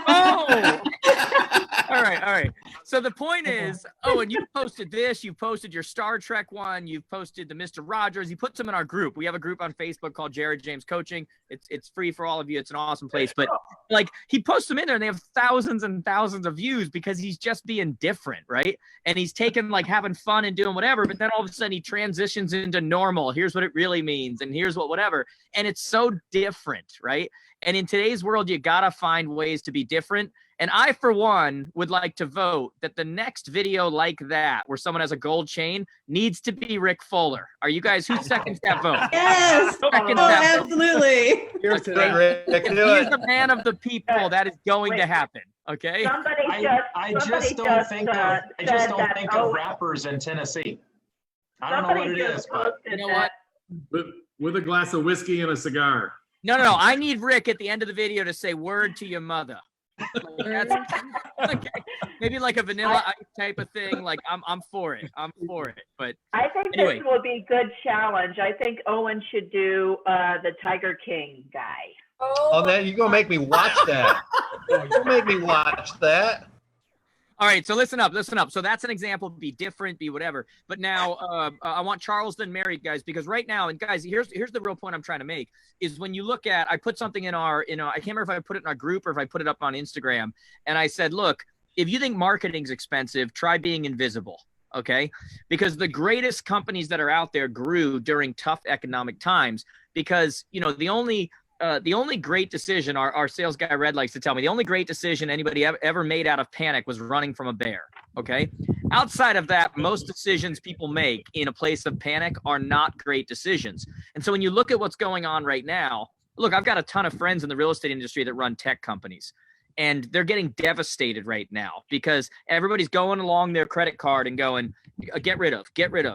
[SPEAKER 1] Oh, all right. So the point is, and you posted this, you posted your Star Trek one, you've posted the Mr. Rogers, you put them in our group. We have a group on Facebook called Jared James Coaching. It's free for all of you. It's an awesome place. But like he posts them in there and they have thousands and thousands of views because he's just being different, right? And he's taking like having fun and doing whatever, but then all of a sudden he transitions into normal. Here's what it really means, and here's what whatever. And it's so different, right? And in today's world, you gotta find ways to be different. And I, for one, would like to vote that the next video like that, where someone has a gold chain, needs to be Rick Fuller. Are you guys, who seconds that vote?
[SPEAKER 11] Yes.
[SPEAKER 1] Seconds
[SPEAKER 11] Oh,
[SPEAKER 1] that vote.
[SPEAKER 11] absolutely.
[SPEAKER 4] Here's to
[SPEAKER 10] Rick,
[SPEAKER 4] that.
[SPEAKER 10] Rick,
[SPEAKER 1] If
[SPEAKER 10] do
[SPEAKER 1] he's
[SPEAKER 10] it.
[SPEAKER 1] the man of the people, that is going to
[SPEAKER 3] Wait.
[SPEAKER 1] happen. Okay.
[SPEAKER 3] Somebody
[SPEAKER 6] I just don't think of rappers in Tennessee. I don't know what it is, but
[SPEAKER 1] You know what?
[SPEAKER 12] With a glass of whiskey and a cigar.
[SPEAKER 1] No. I need Rick at the end of the video to say "word to your mother." That's- okay. Maybe like a vanilla ice type of thing. Like I'm for it. I'm for it. But
[SPEAKER 3] I think
[SPEAKER 1] anyway.
[SPEAKER 3] this will be a good challenge. I think Owen should do the Tiger King guy.
[SPEAKER 10] Oh, now you're gonna make me watch that. You're gonna make me watch that.
[SPEAKER 1] All right, so listen up. So that's an example. Be different, be whatever. But now I want Charles then Mary, guys, because right now, and guys, here's the real point I'm trying to make is when you look at, I put something in our, I can't remember if I put it in our group or if I put it up on Instagram, and I said, look, if you think marketing's expensive, try being invisible. Okay, because the greatest companies that are out there grew during tough economic times because the only great decision our sales guy Red likes to tell me, the only great decision anybody ever made out of panic was running from a bear. Okay. Outside of that, most decisions people make in a place of panic are not great decisions. And so when you look at what's going on right now, look, I've got a ton of friends in the real estate industry that run tech companies, and they're getting devastated right now because everybody's going along their credit card and going, get rid of,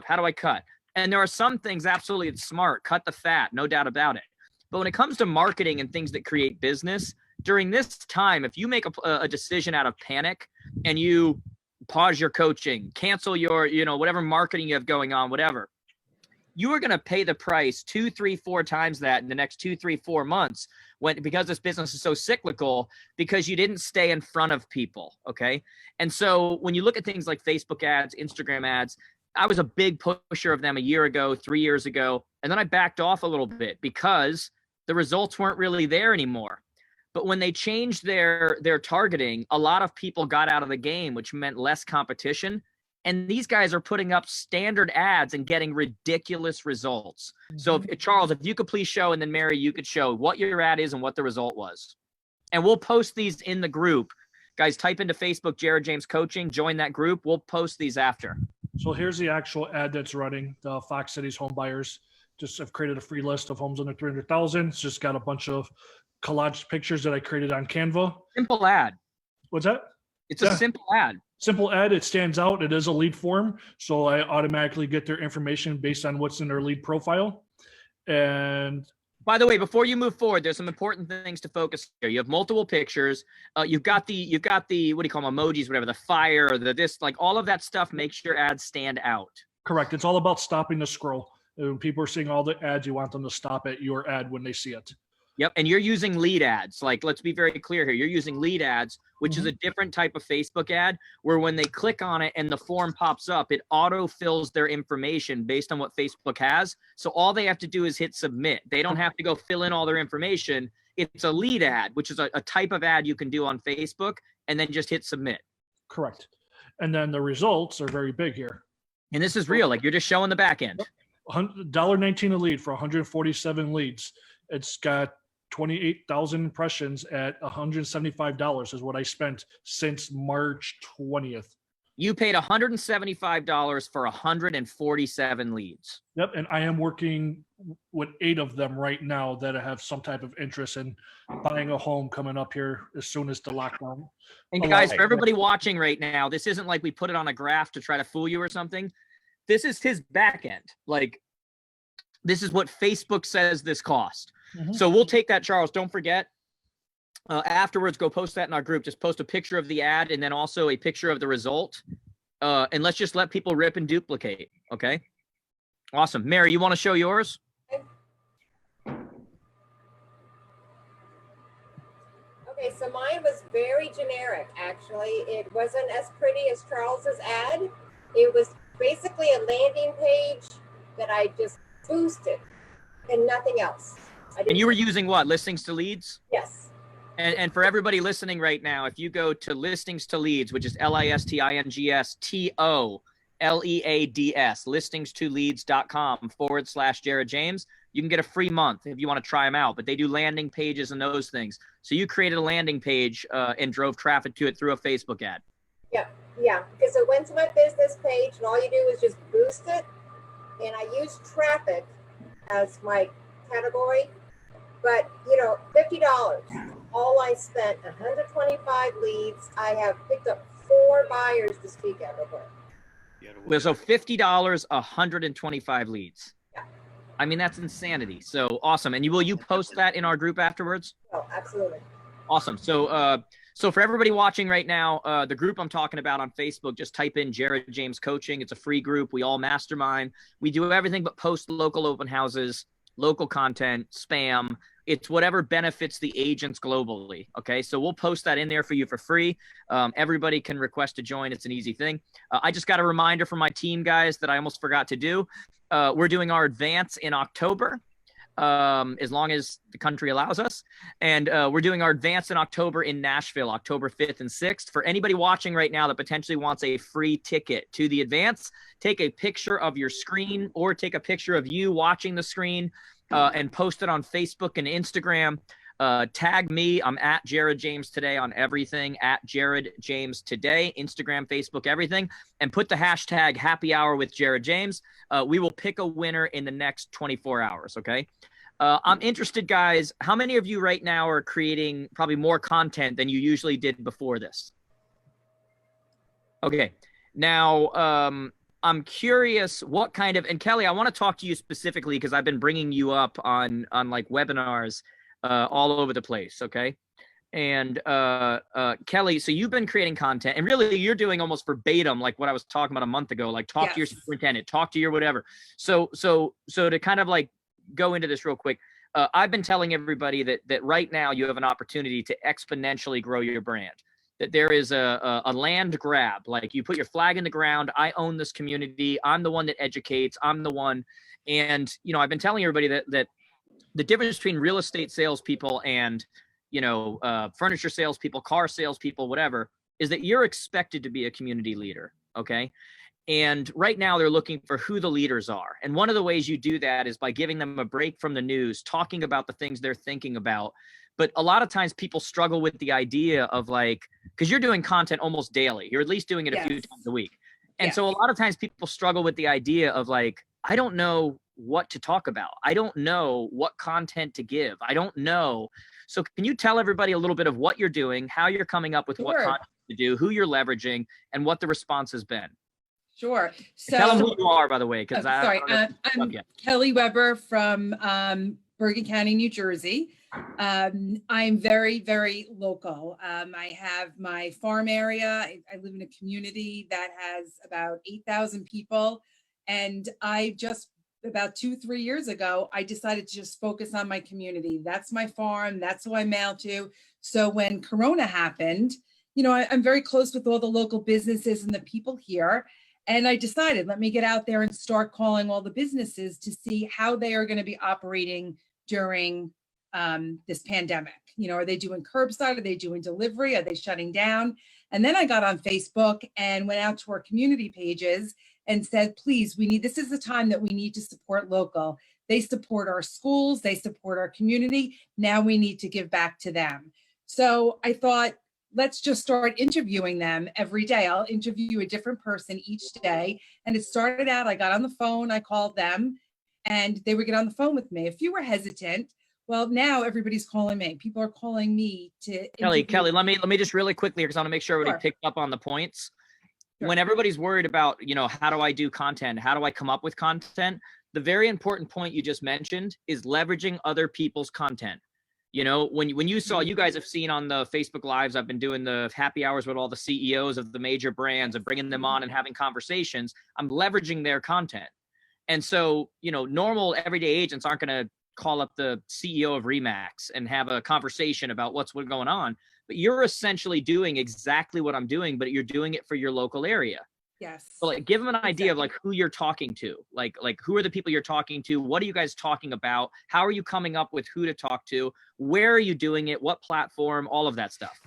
[SPEAKER 1] how do I cut? And there are some things absolutely it's smart, cut the fat, no doubt about it. But when it comes to marketing and things that create business, during this time, if you make a decision out of panic and you pause your coaching, cancel your, whatever marketing you have going on, whatever, you are going to pay the price 2, 3, 4 times that in the next 2, 3, 4 months because this business is so cyclical because you didn't stay in front of people. Okay. And so when you look at things like Facebook ads, Instagram ads, I was a big pusher of them a year ago, 3 years ago, and then I backed off a little bit because the results weren't really there anymore. But when they changed their targeting, a lot of people got out of the game, which meant less competition. And these guys are putting up standard ads and getting ridiculous results. So Charles, if you could please show, and then Mary, you could show what your ad is and what the result was. And we'll post these in the group. Guys, type into Facebook, Jared James Coaching, join that group. We'll post these after.
[SPEAKER 14] So here's the actual ad that's running. The Fox Cities home buyers just have created a free list of homes under 300,000. It's just got a bunch of collage pictures that I created on Canva.
[SPEAKER 1] Simple ad.
[SPEAKER 14] What's that?
[SPEAKER 1] It's a simple ad.
[SPEAKER 14] Simple ad. It stands out. It is a lead form. So I automatically get their information based on what's in their lead profile. And
[SPEAKER 1] by the way, before you move forward, there's some important things to focus here. You have multiple pictures. You've got the what do you call them, emojis, whatever, the fire or the this, like all of that stuff makes your ads stand out.
[SPEAKER 14] Correct. It's all about stopping the scroll. When people are seeing all the ads, you want them to stop at your ad when they see it.
[SPEAKER 1] Yep. And you're using lead ads. Like, let's be very clear here. You're using lead ads, which is a different type of Facebook ad where when they click on it and the form pops up, it auto fills their information based on what Facebook has. So all they have to do is hit submit. They don't have to go fill in all their information. It's a lead ad, which is a type of ad you can do on Facebook, and then just hit submit.
[SPEAKER 14] Correct. And then the results are very big here.
[SPEAKER 1] And this is real. Like, you're just showing the back end.
[SPEAKER 14] $1.19 a lead for 147 leads. It's got 28,000 impressions at $175 is what I spent since March 20th.
[SPEAKER 1] You paid $175 for 147 leads.
[SPEAKER 14] Yep. And I am working with 8 of them right now that have some type of interest in buying a home coming up here as soon as the lockdown.
[SPEAKER 1] And guys, for everybody watching right now, this isn't like we put it on a graph to try to fool you or something. This is his back end. Like, this is what Facebook says this cost. So we'll take that, Charles. Don't forget. Afterwards, go post that in our group. Just post a picture of the ad and then also a picture of the result. And let's just let people rip and duplicate. Okay. Awesome. Mary, you want to show yours?
[SPEAKER 8] Okay, so mine was very generic, actually. It wasn't as pretty as Charles's ad. It was basically a landing page that I just boosted and nothing else.
[SPEAKER 1] And you were using what? Listings to leads?
[SPEAKER 8] Yes.
[SPEAKER 1] And for everybody listening right now, if you go to listings to leads, which is LISTINGSTOLEADS, listings2leads.com/Jared James, you can get a free month if you want to try them out. But they do landing pages and those things. So you created a landing page and drove traffic to it through a Facebook ad.
[SPEAKER 8] Yeah, because it went to my business page, and all you do is just boost it. And I use traffic as my category. But, $50. All I spent 125 leads. I have picked up 4 buyers to speak everywhere.
[SPEAKER 1] So $50, 125 leads.
[SPEAKER 8] Yeah.
[SPEAKER 1] I mean, that's insanity. So awesome. And will you post that in our group afterwards?
[SPEAKER 8] Oh, absolutely.
[SPEAKER 1] Awesome. So for everybody watching right now, the group I'm talking about on Facebook, just type in Jared James Coaching. It's a free group. We all mastermind. We do everything but post local open houses, local content, spam. It's whatever benefits the agents globally. Okay. So we'll post that in there for you for free. Everybody can request to join. It's an easy thing. I just got a reminder from my team, guys, that I almost forgot to do. We're doing our advance in October, as long as the country allows us. And we're doing our advance in October in Nashville, October 5th and 6th. For anybody watching right now that potentially wants a free ticket to the advance, take a picture of your screen or take a picture of you watching the screen and post it on Facebook and Instagram. Tag me. I'm at Jared James Today on everything, at Jared James Today, Instagram, Facebook, everything. And put the hashtag happy hour with Jared James. We will pick a winner in the next 24 hours. Okay. I'm interested, guys. How many of you right now are creating probably more content than you usually did before this? Okay. Now, I'm curious what kind of, and Kelly, I want to talk to you specifically because I've been bringing you up on like webinars all over the place. Okay. And Kelly, so you've been creating content and really you're doing almost verbatim, like what I was talking about a month ago, like talk to your superintendent, talk to your whatever. So to kind of like go into this real quick, I've been telling everybody that right now you have an opportunity to exponentially grow your brand. That there is a land grab, like you put your flag in the ground. I own this community. I'm the one that educates. I'm the one. And, I've been telling everybody that the difference between real estate salespeople and, furniture salespeople, car salespeople, whatever, is that you're expected to be a community leader. Okay. And right now they're looking for who the leaders are. And one of the ways you do that is by giving them a break from the news, talking about the things they're thinking about. But a lot of times people struggle with the idea of like, because you're doing content almost daily. You're at least doing it a few times a week. And so a lot of times people struggle with the idea of like, I don't know what to talk about. I don't know what content to give. I don't know. So can you tell everybody a little bit of what you're doing, how you're coming up with what content to do, who you're leveraging, and what the response has been?
[SPEAKER 7] Sure. So
[SPEAKER 1] tell them who you are, by the way, because
[SPEAKER 7] I'm Kelly Weber from Bergen County, New Jersey. I'm very, very local. I have my farm area. I live in a community that has about 8,000 people. And I just, about 2-3 years ago, I decided to just focus on my community. That's my farm. That's who I mail to. So when Corona happened, I'm very close with all the local businesses and the people here. And I decided, let me get out there and start calling all the businesses to see how they are going to be operating during this pandemic. Are they doing curbside? Are they doing delivery? Are they shutting down? And then I got on Facebook and went out to our community pages and said, please, this is the time that we need to support local. They support our schools. They support our community. Now we need to give back to them. So I thought, let's just start interviewing them every day. I'll interview a different person each day. And it started out, I got on the phone, I called them, and they would get on the phone with me. If you were hesitant, well, now everybody's calling me. People are calling me to
[SPEAKER 1] Kelly, let me just really quickly, because I want to make sure everybody picked up on the points. Sure. When everybody's worried about, how do I do content? How do I come up with content? The very important point you just mentioned is leveraging other people's content. When you saw, you guys have seen on the Facebook Lives, I've been doing the happy hours with all the CEOs of the major brands and bringing them on and having conversations. I'm leveraging their content. And so, normal everyday agents aren't going to call up the CEO of Remax and have a conversation about what's going on. But you're essentially doing exactly what I'm doing, but you're doing it for your local area.
[SPEAKER 7] Yes.
[SPEAKER 1] So like, give them an idea of like who you're talking to, like who are the people you're talking to? What are you guys talking about? How are you coming up with who to talk to? Where are you doing it? What platform? All of that stuff.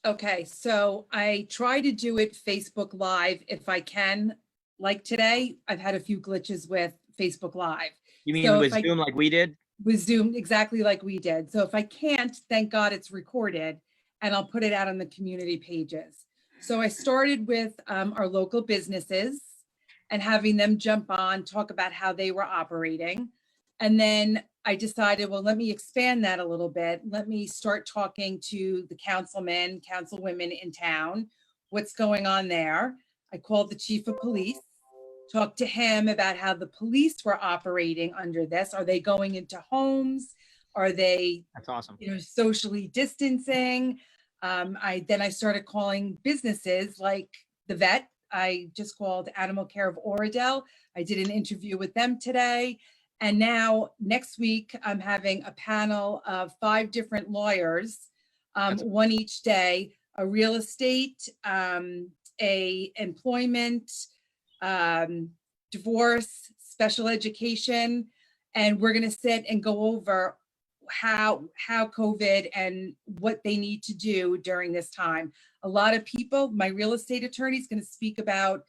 [SPEAKER 7] Okay, so I try to do it Facebook Live if I can. Like today, I've had a few glitches with Facebook Live.
[SPEAKER 1] You mean
[SPEAKER 7] So
[SPEAKER 1] with
[SPEAKER 7] if I-
[SPEAKER 1] Zoom like we did?
[SPEAKER 7] With Zoom, exactly like we did. So if I can't, thank God it's recorded and I'll put it out on the community pages. So I started with our local businesses and having them jump on, talk about how they were operating. And then I decided, well, let me expand that a little bit. Let me start talking to the councilmen, councilwomen in town, what's going on there. I called the chief of police, talked to him about how the police were operating under this. Are they going into homes? Are they,
[SPEAKER 1] That's awesome,
[SPEAKER 7] socially distancing? I started calling businesses like the vet. I just called Animal Care of Oradell. I did an interview with them today. And now next week, I'm having a panel of 5 different lawyers, one each day, a real estate, a employment, divorce, special education. And we're going to sit and go over how COVID and what they need to do during this time. A lot of people, my real estate attorney is going to speak about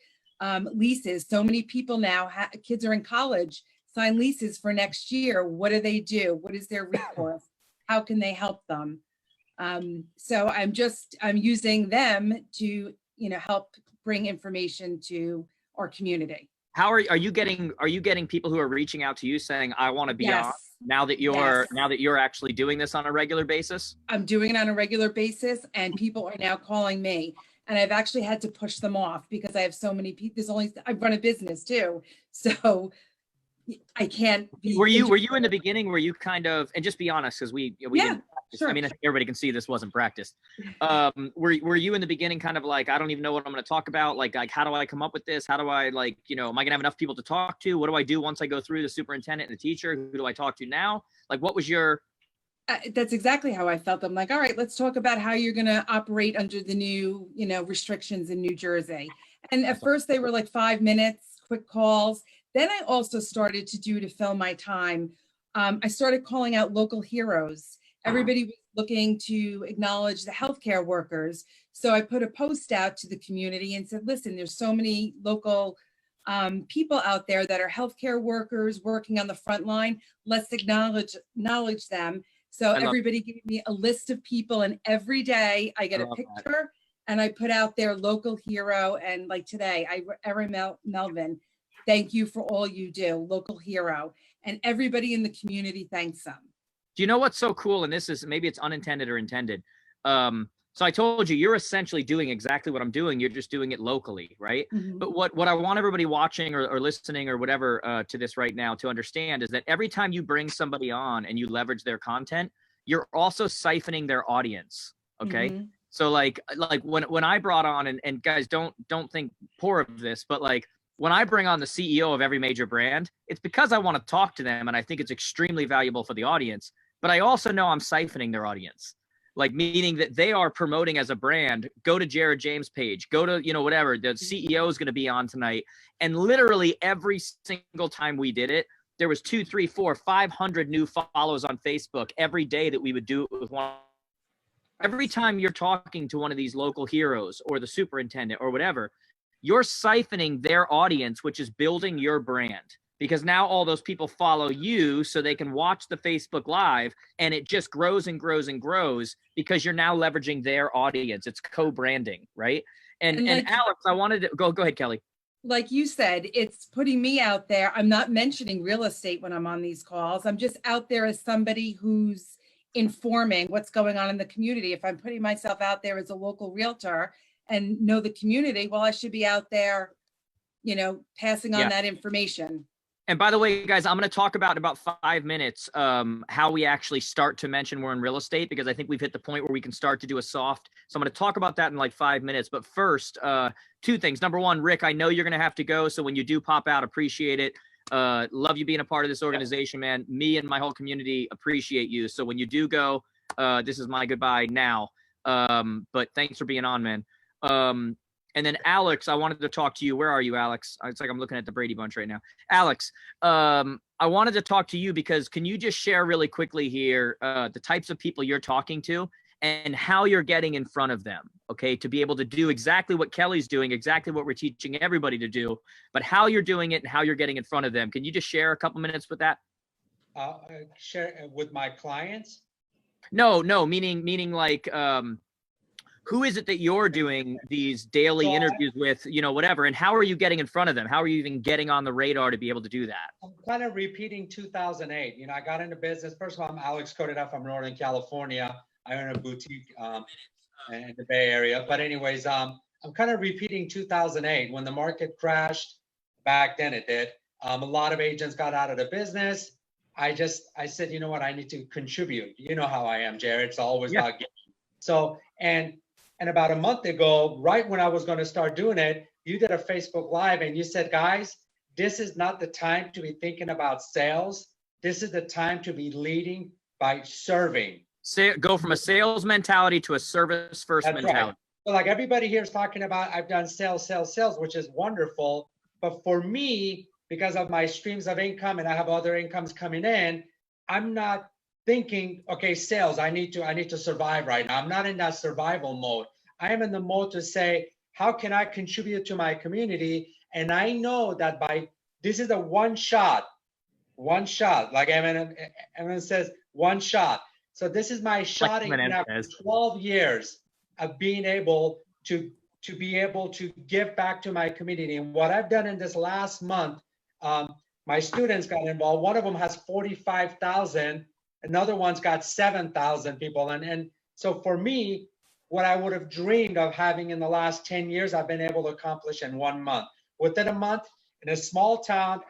[SPEAKER 7] leases. So many people now, kids are in college, sign leases for next year. What do they do? What is their recourse? How can they help them? So I'm using them to, help bring information to our community.
[SPEAKER 1] How are you getting people who are reaching out to you saying, I want to be on now that you're actually doing this on a regular basis?
[SPEAKER 7] I'm doing it on a regular basis and people are now calling me. And I've actually had to push them off because I have so many people. I run a business too. So I can't be.
[SPEAKER 1] Were you in the beginning, were you kind of, and just be honest, because we didn't practice.
[SPEAKER 7] Sure.
[SPEAKER 1] I mean, I think everybody can see this wasn't practiced. Were you in the beginning kind of like, I don't even know what I'm going to talk about? Like, how do I come up with this? How do I am I going to have enough people to talk to? What do I do once I go through the superintendent and the teacher? Who do I talk to now? Like, what was your?
[SPEAKER 7] That's exactly how I felt. I'm like, all right, let's talk about how you're going to operate under the new, restrictions in New Jersey. And at first they were like 5 minutes, quick calls. Then I also started to fill my time. I started calling out local heroes. Everybody was looking to acknowledge the healthcare workers. So I put a post out to the community and said, listen, there's so many local people out there that are healthcare workers working on the front line. Let's acknowledge them. So everybody gave me a list of people, and every day I get a picture and I put out their local hero. And like today, Erin Melvin, thank you for all you do, local hero. And everybody in the community thanks them.
[SPEAKER 1] Do you know what's so cool? And this is, maybe it's unintended or intended. So I told you, you're essentially doing exactly what I'm doing. You're just doing it locally, right?
[SPEAKER 7] Mm-hmm.
[SPEAKER 1] But what I want everybody watching or listening or whatever to this right now to understand is that every time you bring somebody on and you leverage their content, you're also siphoning their audience. Okay. Mm-hmm. So like when I brought on, and guys, don't think poor of this, but like when I bring on the CEO of every major brand, it's because I want to talk to them and I think it's extremely valuable for the audience. But I also know I'm siphoning their audience, like meaning that they are promoting as a brand. Go to Jared James' page, go to, whatever, the CEO is going to be on tonight. And literally every single time we did it, there was 200, 300, 400, 500 new follows on Facebook every day that we would do it with one. Every time you're talking to one of these local heroes or the superintendent or whatever, you're siphoning their audience, which is building your brand. Because now all those people follow you so they can watch the Facebook Live, and it just grows and grows and grows because you're now leveraging their audience. It's co-branding, right? And Alex, I wanted to go ahead, Kelly.
[SPEAKER 7] Like you said, it's putting me out there. I'm not mentioning real estate when I'm on these calls. I'm just out there as somebody who's informing what's going on in the community. If I'm putting myself out there as a local realtor and know the community, well, I should be out there, passing on that information.
[SPEAKER 1] And by the way, guys, I'm going to talk about 5 minutes how we actually start to mention we're in real estate, because I think we've hit the point where we can start to do a soft. So I'm going to talk about that in like 5 minutes. But first, 2 things. Number one, Rick, I know you're going to have to go. So when you do pop out, appreciate it. Love you being a part of this organization, man. Me and my whole community appreciate you. So when you do go, this is my goodbye now. But thanks for being on, man. And then Alex, I wanted to talk to you. Where are you, Alex? It's like I'm looking at the Brady Bunch right now. Alex, I wanted to talk to you because can you just share really quickly here the types of people you're talking to and how you're getting in front of them, okay, to be able to do exactly what Kelly's doing, exactly what we're teaching everybody to do, but how you're doing it and how you're getting in front of them. Can you just share a couple minutes with that?
[SPEAKER 15] Share with my clients?
[SPEAKER 1] No, meaning like, who is it that you're doing these daily interviews with, you know, whatever, and how are you getting in front of them? How are you even getting on the radar to be able to do that?
[SPEAKER 15] I'm kind of repeating 2008. You know, I got into business. First of all, I'm Alex Coded from Northern California. I own a boutique in the Bay Area. But anyways, I'm kind of repeating 2008 when the market crashed. Back then it did. A lot of agents got out of the business. I said, you know what, I need to contribute. You know how I am, Jared. It's always about giving. So, and about a month ago, right when I was going to start doing it, you did a Facebook Live and you said, guys, this is not the time to be thinking about sales. This is the time to be leading by serving.
[SPEAKER 1] Go from a sales mentality to a service first mentality. Right.
[SPEAKER 15] So like everybody here is talking about, I've done sales, which is wonderful. But for me, because of my streams of income and I have other incomes coming in, I'm not thinking, okay, sales, I need to survive right now. I'm not in that survival mode. I am in the mode to say, how can I contribute to my community? And I know that this is a one shot, like Evan says, one shot. So this is my shot after 12 years of being able to be able to give back to my community. And what I've done in this last month, my students got involved. One of them has 45,000. Another one's got 7,000 people. And so for me, what I would have dreamed of having in the last 10 years, I've been able to accomplish in 1 month. Within a month, in a small town,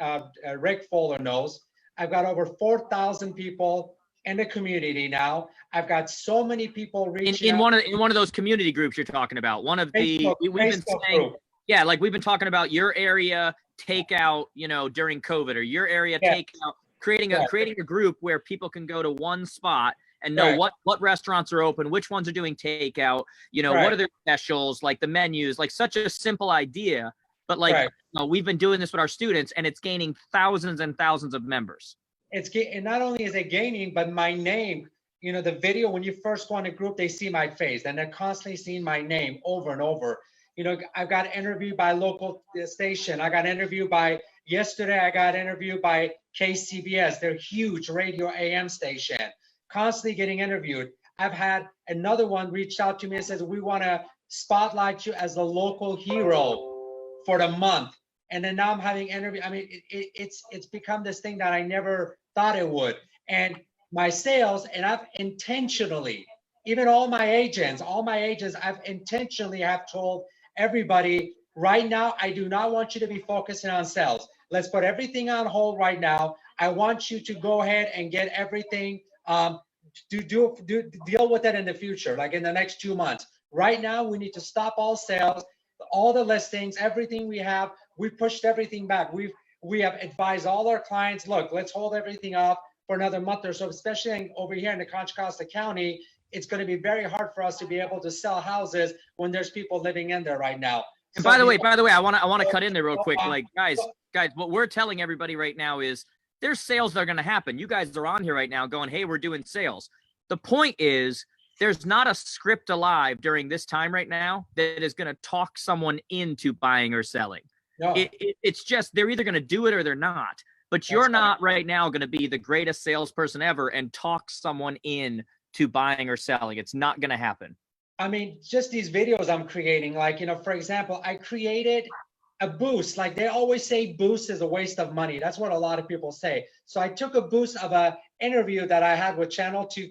[SPEAKER 15] Rick Fuller knows, I've got over 4,000 people in the community now. I've got so many people reaching
[SPEAKER 1] in one of those community groups you're talking about. One of we've been saying, yeah, like we've been talking about your area takeout, you know, during COVID, or your area takeout, creating a group where people can go to one spot and know what restaurants are open, which ones are doing takeout, you know, what are their specials, like the menus, like such a simple idea. But like, you know, we've been doing this with our students and it's gaining thousands and thousands of members.
[SPEAKER 15] And not only is it gaining, but my name, you know, the video, when you first go in a group, they see my face and they're constantly seeing my name over and over. You know, I've got interviewed by local station. I got interviewed yesterday I got interviewed by KCBS, their huge radio AM station, constantly getting interviewed. I've had another one reach out to me and says, we want to spotlight you as a local hero for the month. And then now I'm having interview. I mean, it's become this thing that I never thought it would. And my sales, and I've intentionally, even all my agents, I've intentionally have told everybody right now, I do not want you to be focusing on sales. Let's put everything on hold right now. I want you to go ahead and get everything, deal with it in the future, like in the next 2 months. Right now, we need to stop all sales, all the listings, everything we have. We pushed everything back. We have advised all our clients, look, let's hold everything up for another month or so, especially over here in the Contra Costa County. It's going to be very hard for us to be able to sell houses when there's people living in there right now.
[SPEAKER 1] And by the way, I want to cut in there real quick. Like, guys, what we're telling everybody right now is there's sales that are going to happen. You guys are on here right now going, hey, we're doing sales. The point is, there's not a script alive during this time right now that is going to talk someone into buying or selling. No. It's just they're either going to do it or they're not. But you're not right now going to be the greatest salesperson ever and talk someone in to buying or selling. It's not going to happen.
[SPEAKER 15] I mean, just these videos I'm creating, like, you know, for example, I created a boost. Like they always say boost is a waste of money. That's what a lot of people say. So I took a boost of an interview that I had with Channel 2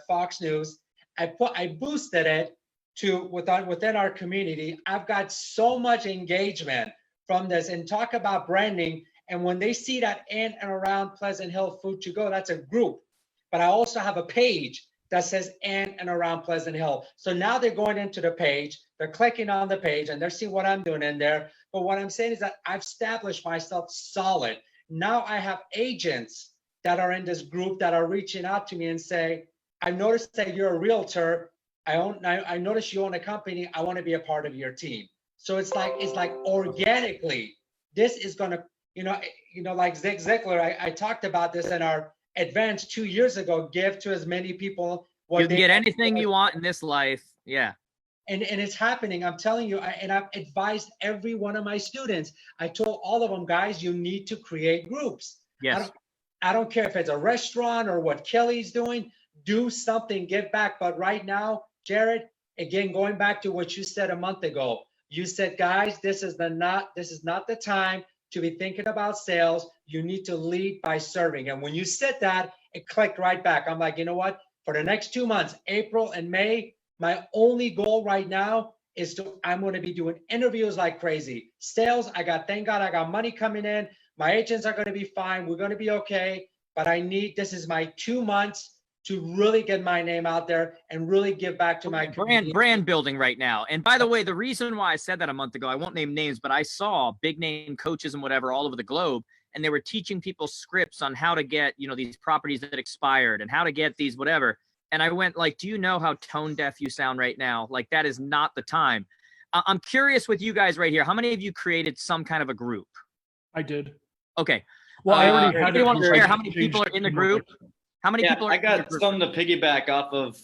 [SPEAKER 15] Fox News. I boosted it to within our community. I've got so much engagement from this, and talk about branding. And when they see that in and around Pleasant Hill Food to Go, that's a group. But I also have a page that says in and around Pleasant Hill. So now they're going into the page, they're clicking on the page and they're seeing what I'm doing in there. But what I'm saying is that I've established myself solid. Now I have agents that are in this group that are reaching out to me and say, I noticed that you're a realtor. I noticed you own a company. I want to be a part of your team. So it's like organically, this is going to, like Zig Ziglar, I talked about this in our advance 2 years ago, give to as many people.
[SPEAKER 1] You can get anything you want in this life. Yeah.
[SPEAKER 15] And it's happening. I'm telling you, and I've advised every one of my students. I told all of them, guys, you need to create groups.
[SPEAKER 1] Yes.
[SPEAKER 15] I don't care if it's a restaurant or what Kelly's doing, do something, give back. But right now, Jared, again, going back to what you said a month ago, you said, guys, this is not the time to be thinking about sales. You need to lead by serving. And when you said that, it clicked right back. I'm like, you know what? For the next 2 months, April and May, my only goal right now is I'm going to be doing interviews like crazy. Sales, thank God I got money coming in. My agents are going to be fine. We're going to be okay. But this is my 2 months to really get my name out there and really give back to my
[SPEAKER 1] brand building right now. And by the way, the reason why I said that a month ago, I won't name names, but I saw big name coaches and whatever all over the globe, and they were teaching people scripts on how to get, these properties that expired and how to get these whatever. And I went like, do you know how tone deaf you sound right now? Like, that is not the time. I'm curious with you guys right here. How many of you created some kind of a group?
[SPEAKER 14] I did.
[SPEAKER 1] Okay.
[SPEAKER 14] Well, I already had
[SPEAKER 1] anyone share how many people are in the group? How many people are
[SPEAKER 16] I got something to piggyback off of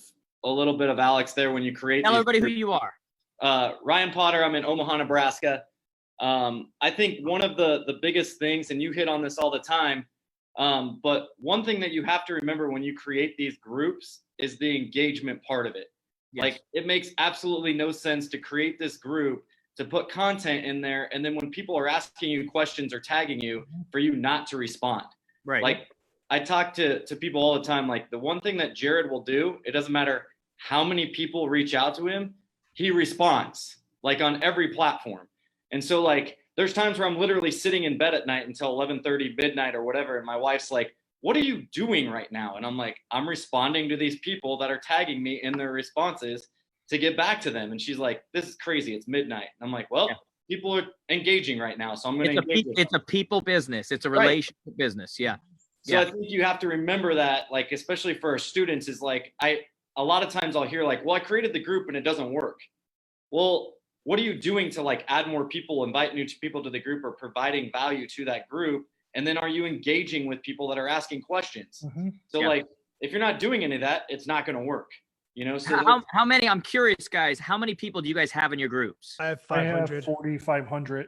[SPEAKER 16] a little bit of Alex there when you create.
[SPEAKER 1] Tell everybody who you are.
[SPEAKER 16] Ryan Potter. I'm in Omaha, Nebraska. I think one of the biggest things, and you hit on this all the time, but one thing that you have to remember when you create these groups is the engagement part of it. Yes. Like, it makes absolutely no sense to create this group, to put content in there, and then when people are asking you questions or tagging you, for you not to respond.
[SPEAKER 1] Right.
[SPEAKER 16] Like, I talk to people all the time. Like, the one thing that Jared will do, it doesn't matter how many people reach out to him, he responds, like, on every platform. And so, like, there's times where I'm literally sitting in bed at night until 11:30, midnight or whatever, and my wife's like, what are you doing right now? And I'm like, I'm responding to these people that are tagging me in their responses to get back to them. And she's like, this is crazy. It's midnight. And I'm like, well, people are engaging right now, so I'm going to engage.
[SPEAKER 1] It's a people business. It's a relationship business. Yeah.
[SPEAKER 16] So I think you have to remember that, like, especially for our students, is like, a lot of times I'll hear like, well, I created the group and it doesn't work. Well, what are you doing to like add more people, invite new people to the group, or providing value to that group? And then are you engaging with people that are asking questions? Mm-hmm. So like, if you're not doing any of that, it's not going to work. So
[SPEAKER 1] how many, I'm curious, guys, how many people do you guys have in your groups?
[SPEAKER 4] I have 500.
[SPEAKER 14] I have 4,500.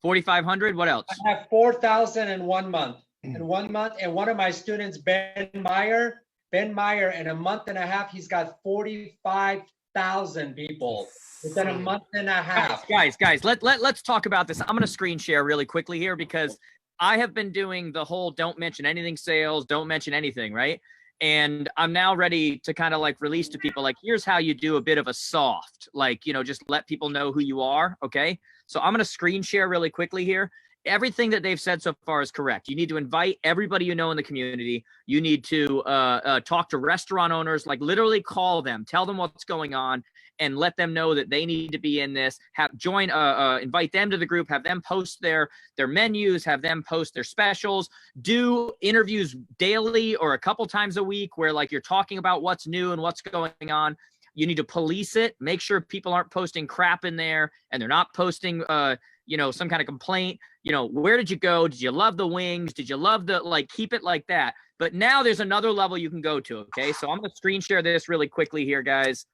[SPEAKER 1] 4,500. What else?
[SPEAKER 15] I have 4,000 in 1 month. In 1 month, and one of my students, Ben Meyer, in a month and a half, he's got 45,000 people within a month and a half.
[SPEAKER 1] Guys, let's talk about this. I'm going to screen share really quickly here, because I have been doing the whole don't mention anything sales, don't mention anything, right? And I'm now ready to kind of like release to people, like, here's how you do a bit of a soft, like, just let people know who you are. Okay. So I'm going to screen share really quickly here. Everything that they've said so far is correct. You need to invite everybody you know in the community. You need to talk to restaurant owners, like literally call them, tell them what's going on, and let them know that they need to be in this. Invite them to the group, have them post their menus, have them post their specials, do interviews daily or a couple times a week where like you're talking about what's new and what's going on. You need to police it, make sure people aren't posting crap in there and they're not posting some kind of complaint. Where did you go? Did you love the wings? Did you love keep it like that. But now there's another level you can go to. Okay. So I'm going to screen share this really quickly here, guys.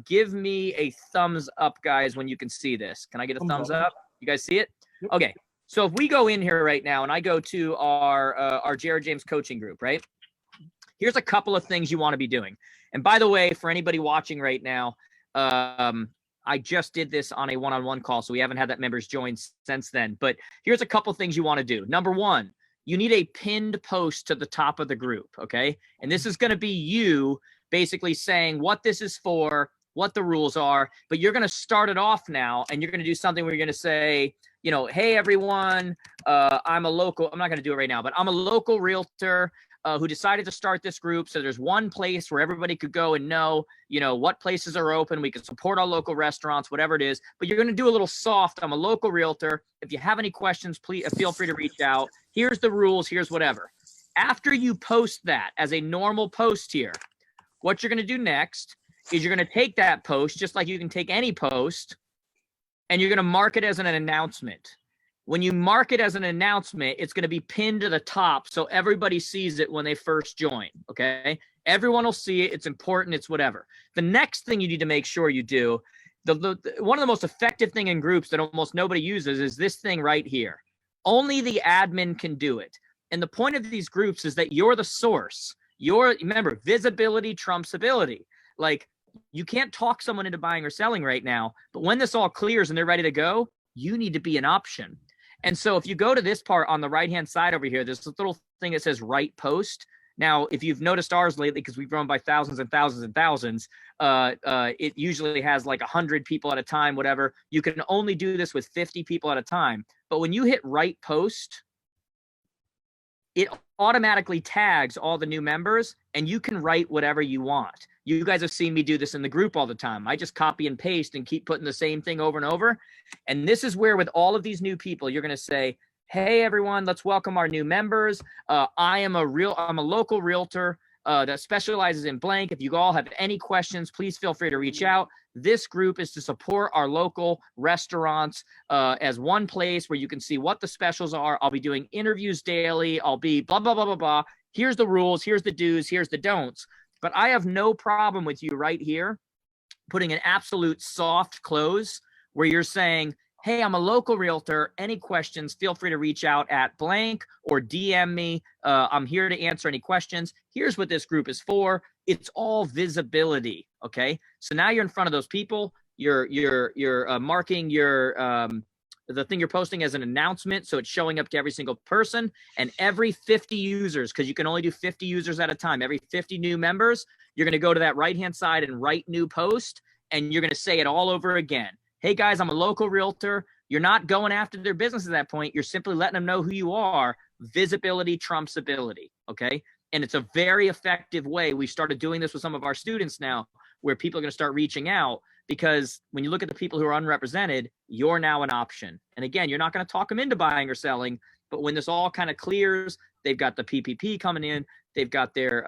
[SPEAKER 1] Give me a thumbs up, guys, when you can see this. Can I get a thumbs up? You guys see it? Okay. So if we go in here right now and I go to our Jared James coaching group, right? Here's a couple of things you want to be doing. And by the way, for anybody watching right now, I just did this on a one-on-one call, so we haven't had that members join since then. But here's a couple things you want to do. Number one, you need a pinned post to the top of the group, okay? And this is going to be you basically saying what this is for, what the rules are, but you're going to start it off now, and you're going to do something where you're going to say, hey, everyone, I'm not going to do it right now, but I'm a local realtor who decided to start this group. So there's one place where everybody could go and know, what places are open. We can support our local restaurants, whatever it is. But you're going to do a little soft. I'm a local realtor. If you have any questions, please feel free to reach out. Here's the rules. Here's whatever. After you post that as a normal post here, what you're going to do next is you're going to take that post, just like you can take any post, and you're going to mark it as an announcement. When you mark it as an announcement, it's going to be pinned to the top so everybody sees it when they first join, okay? Everyone will see it. It's important. It's whatever. The next thing you need to make sure you do, one of the most effective thing in groups that almost nobody uses is this thing right here. Only the admin can do it. And the point of these groups is that you're the source. Remember, visibility trumps ability. Like, you can't talk someone into buying or selling right now, but when this all clears and they're ready to go, you need to be an option. And so if you go to this part on the right-hand side over here, there's this little thing that says write post. Now, if you've noticed ours lately, because we've grown by thousands and thousands and thousands, it usually has like 100 people at a time, whatever. You can only do this with 50 people at a time. But when you hit write post, it automatically tags all the new members, and you can write whatever you want. You guys have seen me do this in the group all the time. I just copy and paste and keep putting the same thing over and over. And this is where, with all of these new people, you're going to say, hey, everyone, let's welcome our new members. I'm a local realtor that specializes in blank. If you all have any questions, please feel free to reach out. This group is to support our local restaurants as one place where you can see what the specials are. I'll be doing interviews daily. I'll be blah, blah, blah, blah, blah. Here's the rules. Here's the do's. Here's the don'ts. But I have no problem with you right here putting an absolute soft close where you're saying, hey, I'm a local realtor. Any questions, feel free to reach out at blank or DM me. I'm here to answer any questions. Here's what this group is for. It's all visibility, okay? So now you're in front of those people. You're marking the thing you're posting as an announcement, so it's showing up to every single person. And every 50 users, because you can only do 50 users at a time, every 50 new members, you're going to go to that right-hand side and write new post, and you're going to say it all over again. Hey guys, I'm a local realtor. You're not going after their business at that point. You're simply letting them know who you are. Visibility trumps ability, okay? And it's a very effective way. We started doing this with some of our students now, where people are going to start reaching out, because when you look at the people who are unrepresented, you're now an option. And again, you're not going to talk them into buying or selling, but when this all kind of clears, they've got the PPP coming in, they've got their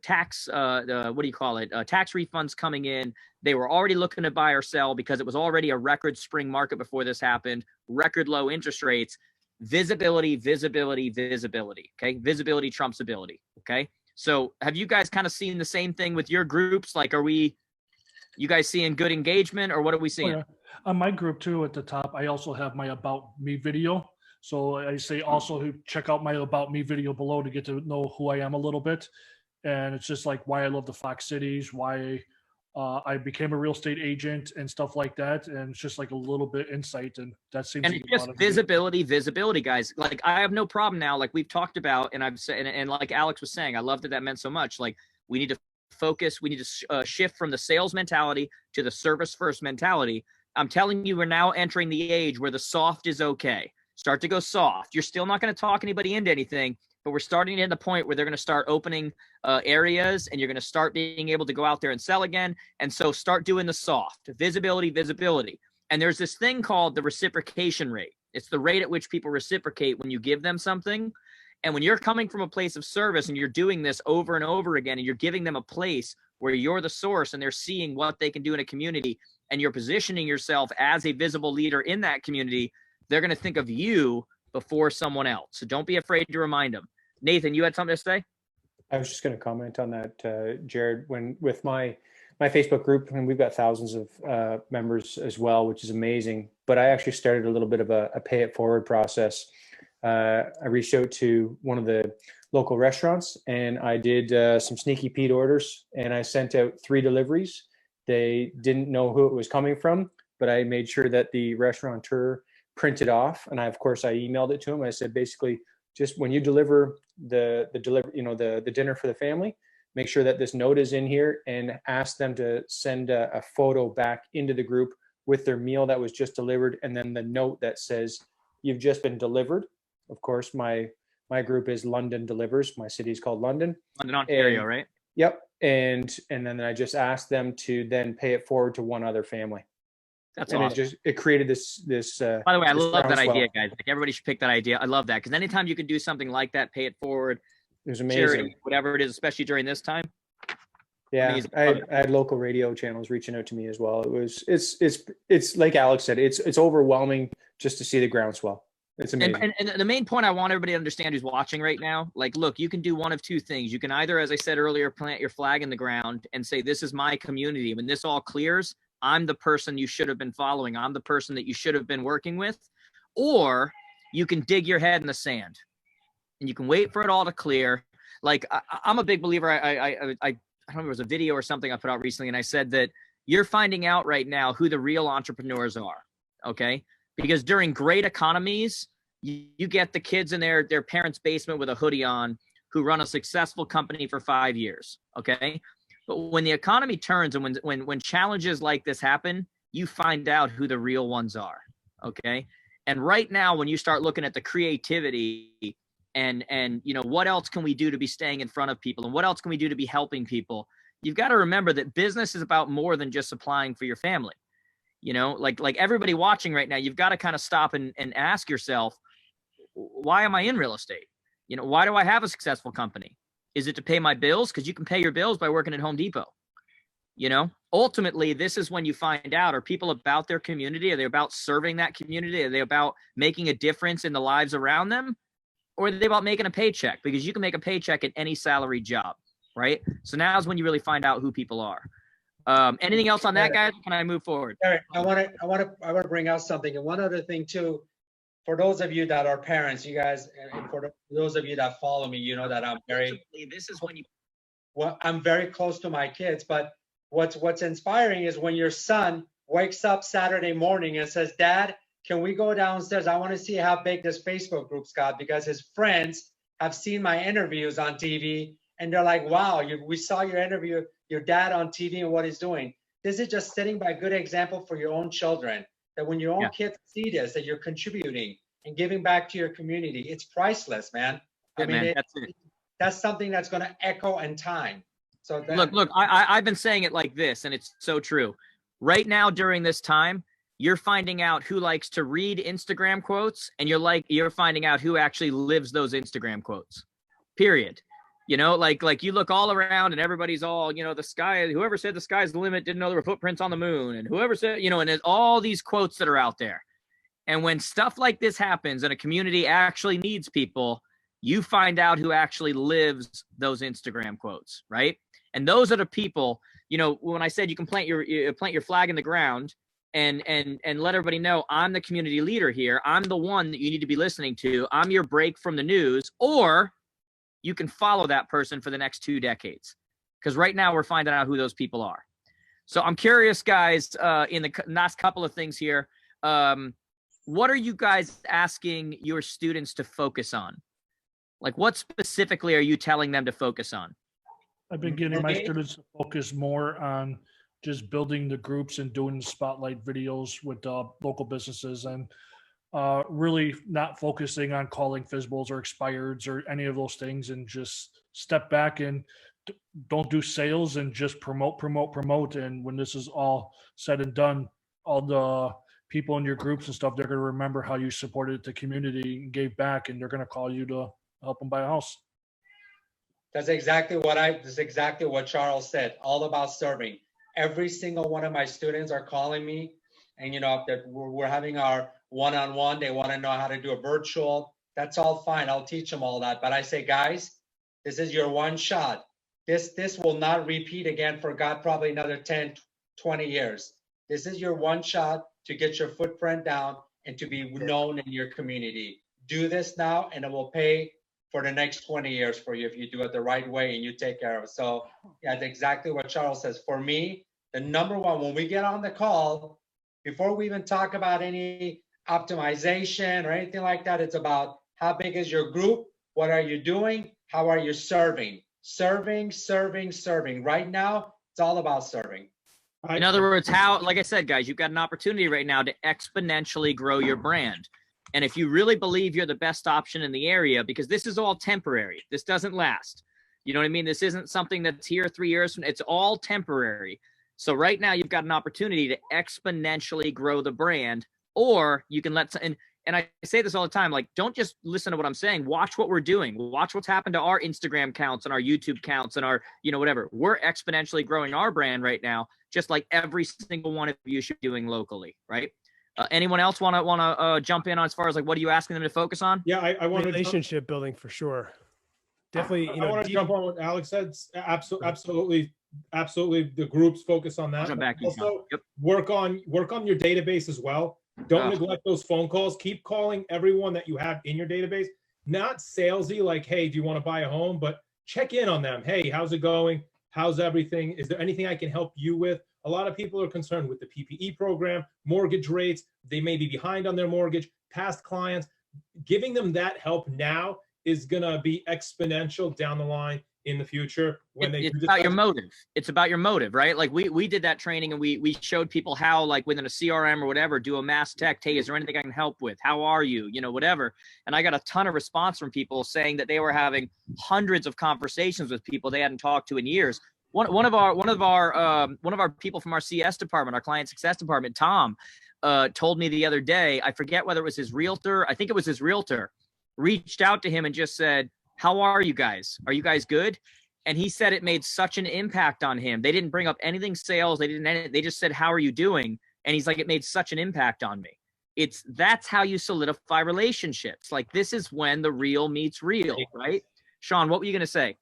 [SPEAKER 1] tax, tax refunds coming in. They were already looking to buy or sell because it was already a record spring market before this happened, record low interest rates. Visibility, visibility, visibility, okay? Visibility trumps ability, okay? So have you guys kind of seen the same thing with your groups? Like, you guys seeing good engagement, or what are we seeing?
[SPEAKER 14] Oh, yeah. On my group too, at the top, I also have my About Me video. So I say also check out my About Me video below to get to know who I am a little bit. And it's just like why I love the Fox Cities, why I became a real estate agent and stuff like that. And it's just like a little bit insight, and that seems.
[SPEAKER 1] And it's just visibility, guys. Like, I have no problem now. Like we've talked about, and I've said, and like Alex was saying, I love that meant so much. Like, we need to focus. We need to shift from the sales mentality to the service first mentality. I'm telling you, we're now entering the age where the soft is okay. Start to go soft. You're still not going to talk anybody into anything, but we're starting to hit the point where they're going to start opening areas, and you're going to start being able to go out there and sell again. And so start doing the soft visibility. And there's this thing called the reciprocation rate. It's the rate at which people reciprocate when you give them something. And when you're coming from a place of service and you're doing this over and over again, and you're giving them a place where you're the source and they're seeing what they can do in a community, and you're positioning yourself as a visible leader in that community, they're going to think of you before someone else. So don't be afraid to remind them. Nathan, you had something to say?
[SPEAKER 9] I was just going to comment on that, Jared. When with my Facebook group, and we've got thousands of members as well, which is amazing. But I actually started a little bit of a pay it forward process. I reached out to one of the local restaurants, and I did some sneaky Pete orders, and I sent out 3 deliveries. They didn't know who it was coming from, but I made sure that the restaurateur printed off, and of course I emailed it to him. I said, basically, just when you deliver the dinner for the family, make sure that this note is in here, and ask them to send a photo back into the group with their meal that was just delivered, and then the note that says you've just been delivered. Of course, my group is London Delivers. My city is called London,
[SPEAKER 1] Ontario, right?
[SPEAKER 9] Yep. And then I just asked them to then pay it forward to one other family.
[SPEAKER 1] That's
[SPEAKER 9] and
[SPEAKER 1] awesome.
[SPEAKER 9] it created this
[SPEAKER 1] By the way, I
[SPEAKER 9] this
[SPEAKER 1] love that
[SPEAKER 9] groundswell.
[SPEAKER 1] idea, guys. Like everybody should pick that idea. I love that because anytime you can do something like that, pay it forward,
[SPEAKER 9] It was
[SPEAKER 1] charity,
[SPEAKER 9] amazing.
[SPEAKER 1] whatever it is, especially during this time.
[SPEAKER 9] Yeah,
[SPEAKER 1] Amazing.
[SPEAKER 9] I had local radio channels reaching out to me as well. It's like Alex said, it's overwhelming just to see the groundswell. It's amazing.
[SPEAKER 1] And the main point I want everybody to understand who's watching right now, like, look, you can do one of two things. You can either, as I said earlier, plant your flag in the ground and say, this is my community. When this all clears, I'm the person you should have been following. I'm the person that you should have been working with. Or you can dig your head in the sand and you can wait for it all to clear. Like I'm a big believer. I don't know if it was a video or something I put out recently, and I said that you're finding out right now who the real entrepreneurs are, okay? Because during great economies, you get the kids in their parents' basement with a hoodie on who run a successful company for 5 years, okay? But when the economy turns and when challenges like this happen, you find out who the real ones are, okay? And right now, when you start looking at the creativity and you know, what else can we do to be staying in front of people and what else can we do to be helping people, you've got to remember that business is about more than just supplying for your family. You know, like everybody watching right now, you've got to kind of stop and ask yourself, why am I in real estate? You know, why do I have a successful company? Is it to pay my bills? Because you can pay your bills by working at Home Depot. You know, ultimately, this is when you find out, are people about their community? Are they about serving that community? Are they about making a difference in the lives around them? Or are they about making a paycheck? Because you can make a paycheck at any salary job, right? So now is when you really find out who people are. Anything else on that, guys? Can I move forward?
[SPEAKER 15] Eric, I want to bring out something. And one other thing too, for those of you that are parents, you guys, and for those of you that follow me, you know that I'm very.
[SPEAKER 1] This is when you.
[SPEAKER 15] Well, I'm very close to my kids, but what's inspiring is when your son wakes up Saturday morning and says, "Dad, can we go downstairs? I want to see how big this Facebook group's got," because his friends have seen my interviews on TV and they're like, "Wow, we saw your interview, your dad on TV and what he's doing." This is just setting by good example for your own children, that when your own kids see this, that you're contributing and giving back to your community. It's priceless, man. I mean, that's something that's going to echo in time. So
[SPEAKER 1] look, I've been saying it like this, and it's so true. Right now, during this time, you're finding out who likes to read Instagram quotes, and you're finding out who actually lives those Instagram quotes. Period. You know, like you look all around and everybody's all, you know, the sky, whoever said the sky's the limit didn't know there were footprints on the moon, and whoever said, you know, and there's all these quotes that are out there. And when stuff like this happens and a community actually needs people, you find out who actually lives those Instagram quotes, right? And those are the people, you know, when I said you can plant your flag in the ground and let everybody know, I'm the community leader here. I'm the one that you need to be listening to. I'm your break from the news. Or you can follow that person for the next 2 decades. Because right now we're finding out who those people are. So I'm curious, guys, in the last couple of things here, what are you guys asking your students to focus on? Like, what specifically are you telling them to focus on?
[SPEAKER 14] I've been getting my students to focus more on just building the groups and doing spotlight videos with local businesses, and really not focusing on calling FSBOs or expireds or any of those things, and just step back and don't do sales and just promote. And when this is all said and done, all the people in your groups and stuff, they're going to remember how you supported the community and gave back, and they're going to call you to help them buy a house.
[SPEAKER 15] That's exactly what Charles said, all about serving. Every single one of my students are calling me, and you know, that we're having our one-on-one, they want to know how to do a virtual. That's all fine. I'll teach them all that. But I say, guys, this is your one shot. This will not repeat again for God, probably another 10, 20 years. This is your one shot to get your footprint down and to be known in your community. Do this now, and it will pay for the next 20 years for you if you do it the right way and you take care of it. So yeah, that's exactly what Charles says. For me, the number one, when we get on the call, before we even talk about any optimization or anything like that, it's about how big is your group? What are you doing? How are you serving? Serving. Right now, it's all about serving.
[SPEAKER 1] In other words, like I said, guys, you've got an opportunity right now to exponentially grow your brand. And if you really believe you're the best option in the area, because this is all temporary, this doesn't last. You know what I mean? This isn't something that's here 3 years from, it's all temporary. So right now you've got an opportunity to exponentially grow the brand, or you can and I say this all the time, like, don't just listen to what I'm saying. Watch what we're doing. Watch what's happened to our Instagram counts and our YouTube counts and our, whatever. We're exponentially growing our brand right now, just like every single one of you should be doing locally, right? Anyone else want to jump in on as far as like what are you asking them to focus on?
[SPEAKER 5] Yeah, I want
[SPEAKER 4] relationship building for sure. Definitely,
[SPEAKER 5] I want to jump on what Alex said. Absolutely. The groups focus on that. Also, work on your database as well. Don't neglect those phone calls. Keep calling everyone that you have in your database. Not salesy, like, hey, do you want to buy a home? But check in on them. Hey, how's it going? How's everything? Is there anything I can help you with? A lot of people are concerned with the PPE program, mortgage rates. They may be behind on their mortgage, past clients. Giving them that help now is going to be exponential down the line in the future when
[SPEAKER 1] it's about your motive. It's about your motive, right? Like we did that training and we showed people how, like, within a CRM or whatever, do a mass text. Hey, is there anything I can help with? How are you? Whatever. And I got a ton of response from people saying that they were having hundreds of conversations with people they hadn't talked to in years. One of our people from our CS department, our client success department, Tom, told me the other day, I forget whether it was his realtor, I think it was his realtor, reached out to him and just said, how are you guys? Are you guys good? And he said it made such an impact on him. They didn't bring up anything sales. They just said, how are you doing? And he's like, it made such an impact on me. That's how you solidify relationships. Like, this is when the real meets real, right? Sean, what were you going to say?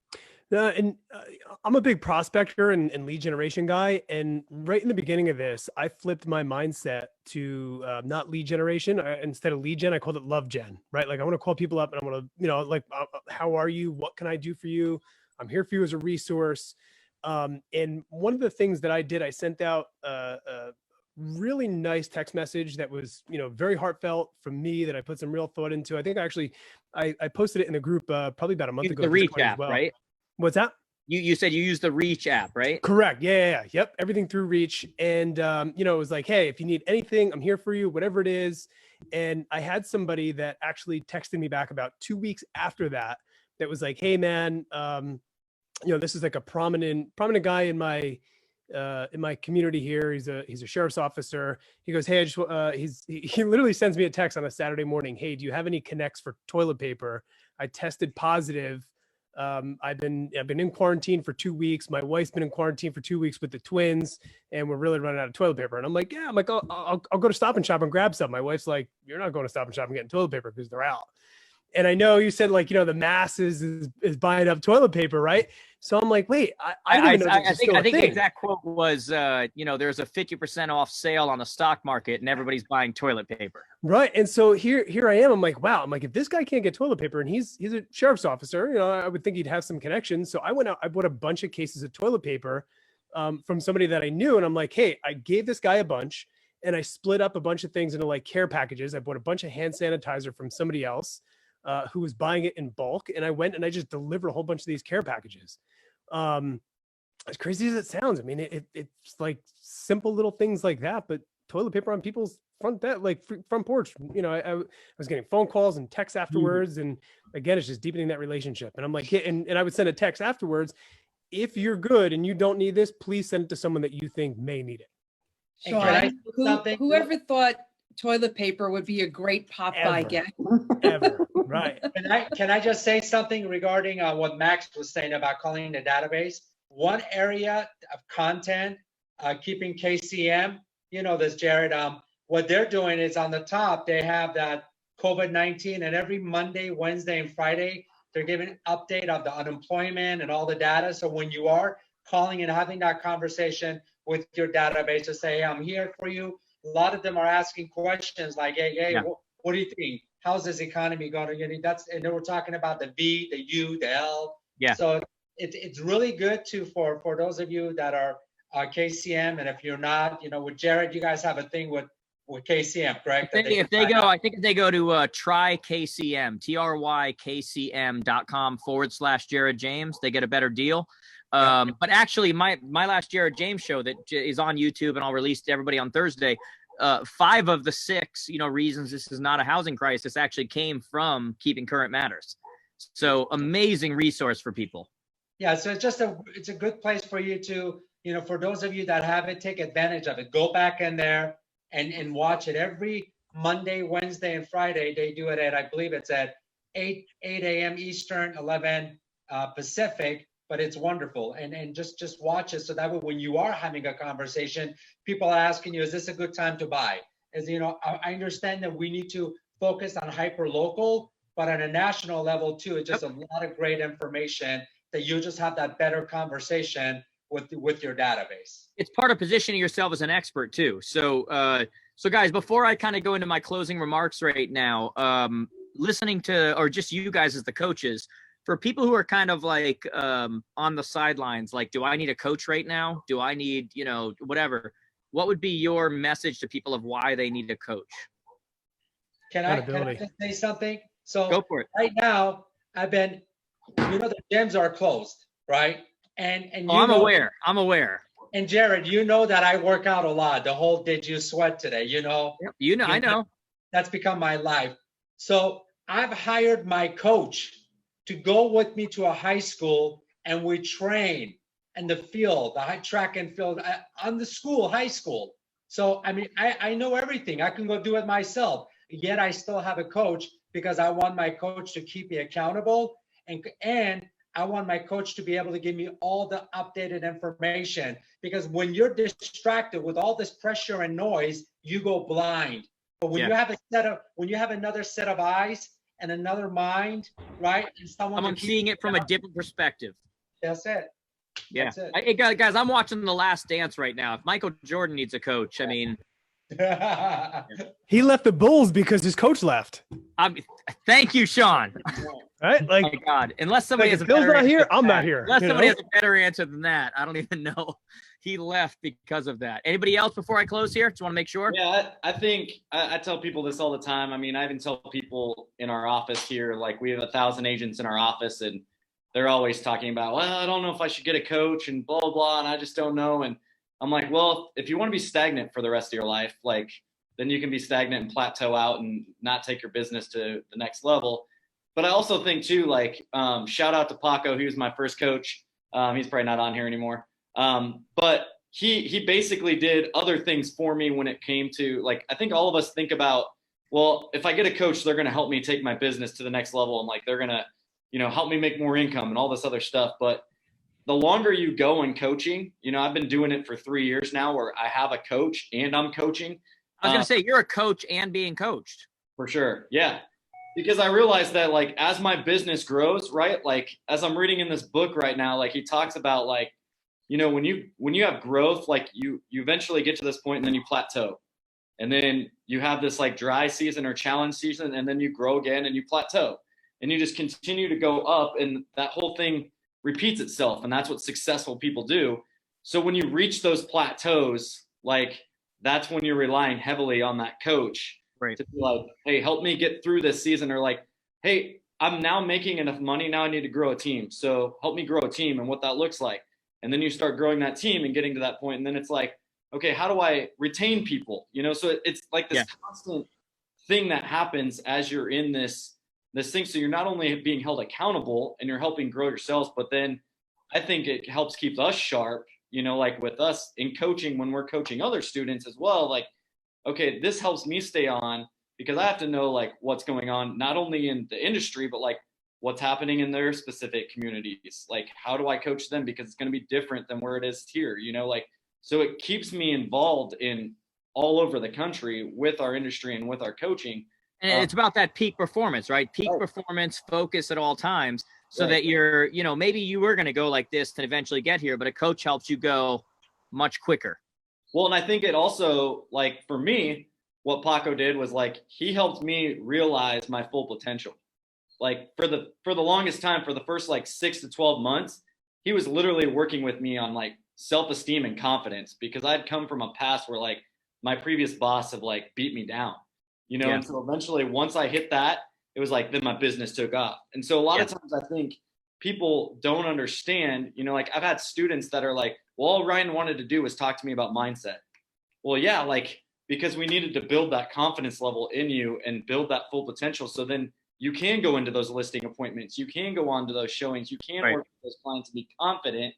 [SPEAKER 4] I'm a big prospector and lead generation guy. And right in the beginning of this, I flipped my mindset to not lead generation. Instead of lead gen, I called it love gen, right? Like, I want to call people up and I want to, how are you? What can I do for you? I'm here for you as a resource. And one of the things that I did, I sent out a really nice text message that was, very heartfelt from me, that I put some real thought into. I think I posted it in the group probably about a month ago.
[SPEAKER 1] The Reach app, right?
[SPEAKER 4] What's that?
[SPEAKER 1] You said you used the Reach app, right?
[SPEAKER 4] Correct. Yeah. Yep. Everything through Reach. And, it was like, hey, if you need anything, I'm here for you, whatever it is. And I had somebody that actually texted me back about 2 weeks after that was like, hey man, this is like a prominent guy in my community here. He's a sheriff's officer. He goes, hey, he literally sends me a text on a Saturday morning. Hey, do you have any connects for toilet paper? I tested positive. I've been in quarantine for 2 weeks. My wife's been in quarantine for 2 weeks with the twins, and we're really running out of toilet paper. And I'm like, yeah, I'll go to Stop and Shop and grab some. My wife's like, you're not going to Stop and Shop and getting toilet paper because they're out. And I know you said, like, the masses is buying up toilet paper, right? So I'm like, wait, I think
[SPEAKER 1] the exact quote was, there's a 50% off sale on the stock market and everybody's buying toilet paper.
[SPEAKER 4] Right. And so here I am. I'm like, wow. I'm like, if this guy can't get toilet paper and he's a sheriff's officer, I would think he'd have some connections. So I went out, I bought a bunch of cases of toilet paper from somebody that I knew. And I'm like, hey, I gave this guy a bunch and I split up a bunch of things into like care packages. I bought a bunch of hand sanitizer from somebody else who was buying it in bulk. And I went and I just delivered a whole bunch of these care packages. As crazy as it sounds, I mean, it's like simple little things like that, but toilet paper on people's front porch. I was getting phone calls and texts afterwards. And again, it's just deepening that relationship. And I'm like, and I would send a text afterwards. If you're good and you don't need this, please send it to someone that you think may need it.
[SPEAKER 7] Sean, whoever thought toilet paper would be a great pop-by gift?
[SPEAKER 4] Ever. Right.
[SPEAKER 15] Can I just say something regarding what Max was saying about calling the database? One area of content, keeping KCM, this, Jared, what they're doing is on the top, they have that COVID-19, and every Monday, Wednesday, and Friday, they're giving an update of the unemployment and all the data. So when you are calling and having that conversation with your database to say, hey, I'm here for you. A lot of them are asking questions like, hey, what do you think? How's this economy going? And then we're talking about the V, the U, the L.
[SPEAKER 1] Yeah.
[SPEAKER 15] So it's really good for those of you that are KCM, and if you're not, with Jared, you guys have a thing with KCM, correct?
[SPEAKER 1] If they go to try KCM, trykcm.com/Jared James, they get a better deal. But actually, my last Jared James show that is on YouTube and I'll release to everybody on Thursday. 5 of the 6, reasons this is not a housing crisis actually came from Keeping Current Matters. So amazing resource for people.
[SPEAKER 15] Yeah, so it's a good place for you to for those of you that have it, take advantage of it. Go back in there and watch it every Monday, Wednesday, and Friday. They do it at, I believe it's at 8 a.m. Eastern, 11 Pacific, but it's wonderful. And just watch it, so that way when you are having a conversation, people are asking you, is this a good time to buy? I understand that we need to focus on hyper local, but on a national level too, it's just a lot of great information that you just have that better conversation with your database.
[SPEAKER 1] It's part of positioning yourself as an expert too. So guys, before I kind of go into my closing remarks right now, listening to, or just you guys as the coaches, for people who are kind of like on the sidelines, like, do I need a coach right now? Do I need, whatever? What would be your message to people of why they need a coach?
[SPEAKER 15] Can I just say something? So
[SPEAKER 1] go for it.
[SPEAKER 15] Right now, the gyms are closed, right? And
[SPEAKER 1] I'm aware.
[SPEAKER 15] And Jared, you know that I work out a lot. The whole "did you sweat today?"
[SPEAKER 1] I know.
[SPEAKER 15] That's become my life. So I've hired my coach to go with me to a high school, and we train in the field, the high track and field on the high school. So I know everything. I can go do it myself. Yet I still have a coach because I want my coach to keep me accountable, and I want my coach to be able to give me all the updated information, because when you're distracted with all this pressure and noise, you go blind. But when you have another set of eyes and another mind, right? And
[SPEAKER 1] someone seeing it from a different perspective.
[SPEAKER 15] That's it.
[SPEAKER 1] Yeah. Hey, guys, I'm watching The Last Dance right now. If Michael Jordan needs a coach,
[SPEAKER 4] he left the Bulls because his coach left.
[SPEAKER 1] Thank you, Sean.
[SPEAKER 4] Right? Like,
[SPEAKER 1] oh my God. Unless somebody has a
[SPEAKER 4] Bill's
[SPEAKER 1] better
[SPEAKER 4] not here, I'm
[SPEAKER 1] that.
[SPEAKER 4] not here.
[SPEAKER 1] Unless somebody has a better answer than that. I don't even know. He left because of that. Anybody else before I close here? Just want to make sure.
[SPEAKER 16] Yeah, I think I tell people this all the time. I even tell people in our office here, like we have 1,000 agents in our office, and they're always talking about, well, I don't know if I should get a coach and blah, blah, blah, and I just don't know. And I'm like, well, if you want to be stagnant for the rest of your life, then you can be stagnant and plateau out and not take your business to the next level. But I also think too, shout out to Paco, he was my first coach. He's probably not on here anymore. But he basically did other things for me when it came to, I think all of us think about, well, if I get a coach, they're going to help me take my business to the next level. And they're going to, help me make more income and all this other stuff. But the longer you go in coaching, I've been doing it for 3 years now where I have a coach and I'm coaching.
[SPEAKER 1] I was going to say, you're a coach and being coached.
[SPEAKER 16] For sure. Yeah. Because I realized that as my business grows, right? As I'm reading in this book right now, he talks about when you have growth, you eventually get to this point and then you plateau. And then you have this dry season or challenge season, and then you grow again and you plateau. And you just continue to go up, and that whole thing repeats itself. And that's what successful people do. So when you reach those plateaus, that's when you're relying heavily on that coach.
[SPEAKER 1] Right.
[SPEAKER 16] To be hey, help me get through this season, or hey, I'm now making enough money. Now I need to grow a team. So help me grow a team and what that looks like. And then you start growing that team and getting to that point. And then it's okay, how do I retain people? So it's this constant thing that happens as you're in this thing. So you're not only being held accountable and you're helping grow yourselves, but then I think it helps keep us sharp, with us in coaching, when we're coaching other students as well, okay, this helps me stay on because I have to know what's going on, not only in the industry, but what's happening in their specific communities. How do I coach them? Because it's going to be different than where it is here, so it keeps me involved in all over the country with our industry and with our coaching.
[SPEAKER 1] And it's about that peak performance, right? Peak performance, focus at all times, so that you're, maybe you were going to go like this to eventually get here, but a coach helps you go much quicker.
[SPEAKER 16] Well, and I think it also, for me, what Paco did was he helped me realize my full potential. For the longest time, for the first 6 to 12 months, he was literally working with me on self-esteem and confidence, because I'd come from a past where my previous boss have beat me down, and so eventually once I hit that, it was then my business took off. And so a lot of times I think people don't understand, I've had students that are well, all Ryan wanted to do was talk to me about mindset. Well, yeah, because we needed to build that confidence level in you and build that full potential. So then you can go into those listing appointments. You can go on to those showings. You can work with those clients and be confident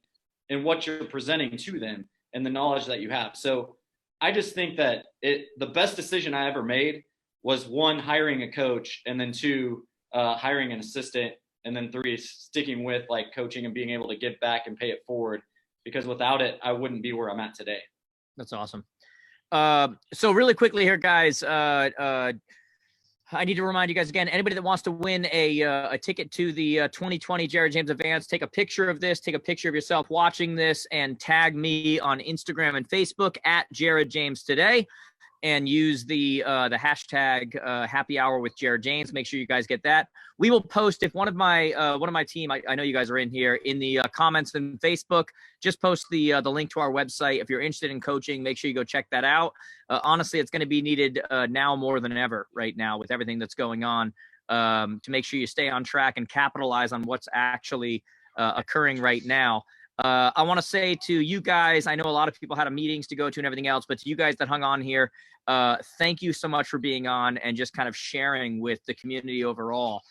[SPEAKER 16] in what you're presenting to them and the knowledge that you have. So I just think that the best decision I ever made was, one, hiring a coach, and then two, hiring an assistant, and then three, sticking with like coaching and being able to give back and pay it forward, because without it, I wouldn't be where I'm at today.
[SPEAKER 1] That's awesome. So really quickly here, guys, I need to remind you guys again, anybody that wants to win a ticket to the 2020 Jared James Advance, take a picture of this, take a picture of yourself watching this, and tag me on Instagram and Facebook at Jared James Today, and use the hashtag Happy Hour with Jared James. Make sure you guys get that. We will post, if one of my team, I know you guys are in here, in the comments in Facebook, just post the link to our website. If you're interested in coaching, make sure you go check that out. Honestly, it's going to be needed now more than ever right now with everything that's going on, to make sure you stay on track and capitalize on what's actually occurring right now. I want to say to you guys, I know a lot of people had meetings to go to and everything else, but to you guys that hung on here, thank you so much for being on and just kind of sharing with the community overall.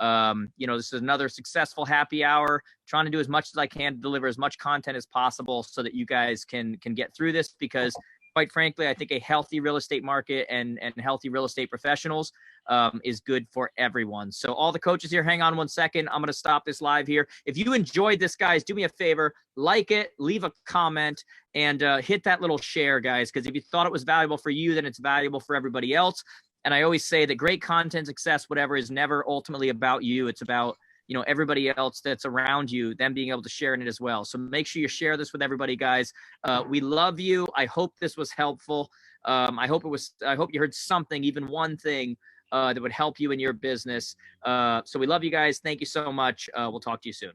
[SPEAKER 1] This is another successful happy hour, trying to do as much as I can to deliver as much content as possible so that you guys can get through this, because quite frankly, I think a healthy real estate market and healthy real estate professionals is good for everyone. So all the coaches here, hang on one second. I'm going to stop this live here. If you enjoyed this, guys, do me a favor, like it, leave a comment, and hit that little share, guys, because if you thought it was valuable for you, then it's valuable for everybody else. And I always say that great content, success, whatever, is never ultimately about you. It's about, everybody else that's around you, them being able to share in it as well. So make sure you share this with everybody, guys. We love you. I hope this was helpful. I hope you heard something, even one thing that would help you in your business. So we love you guys. Thank you so much. We'll talk to you soon.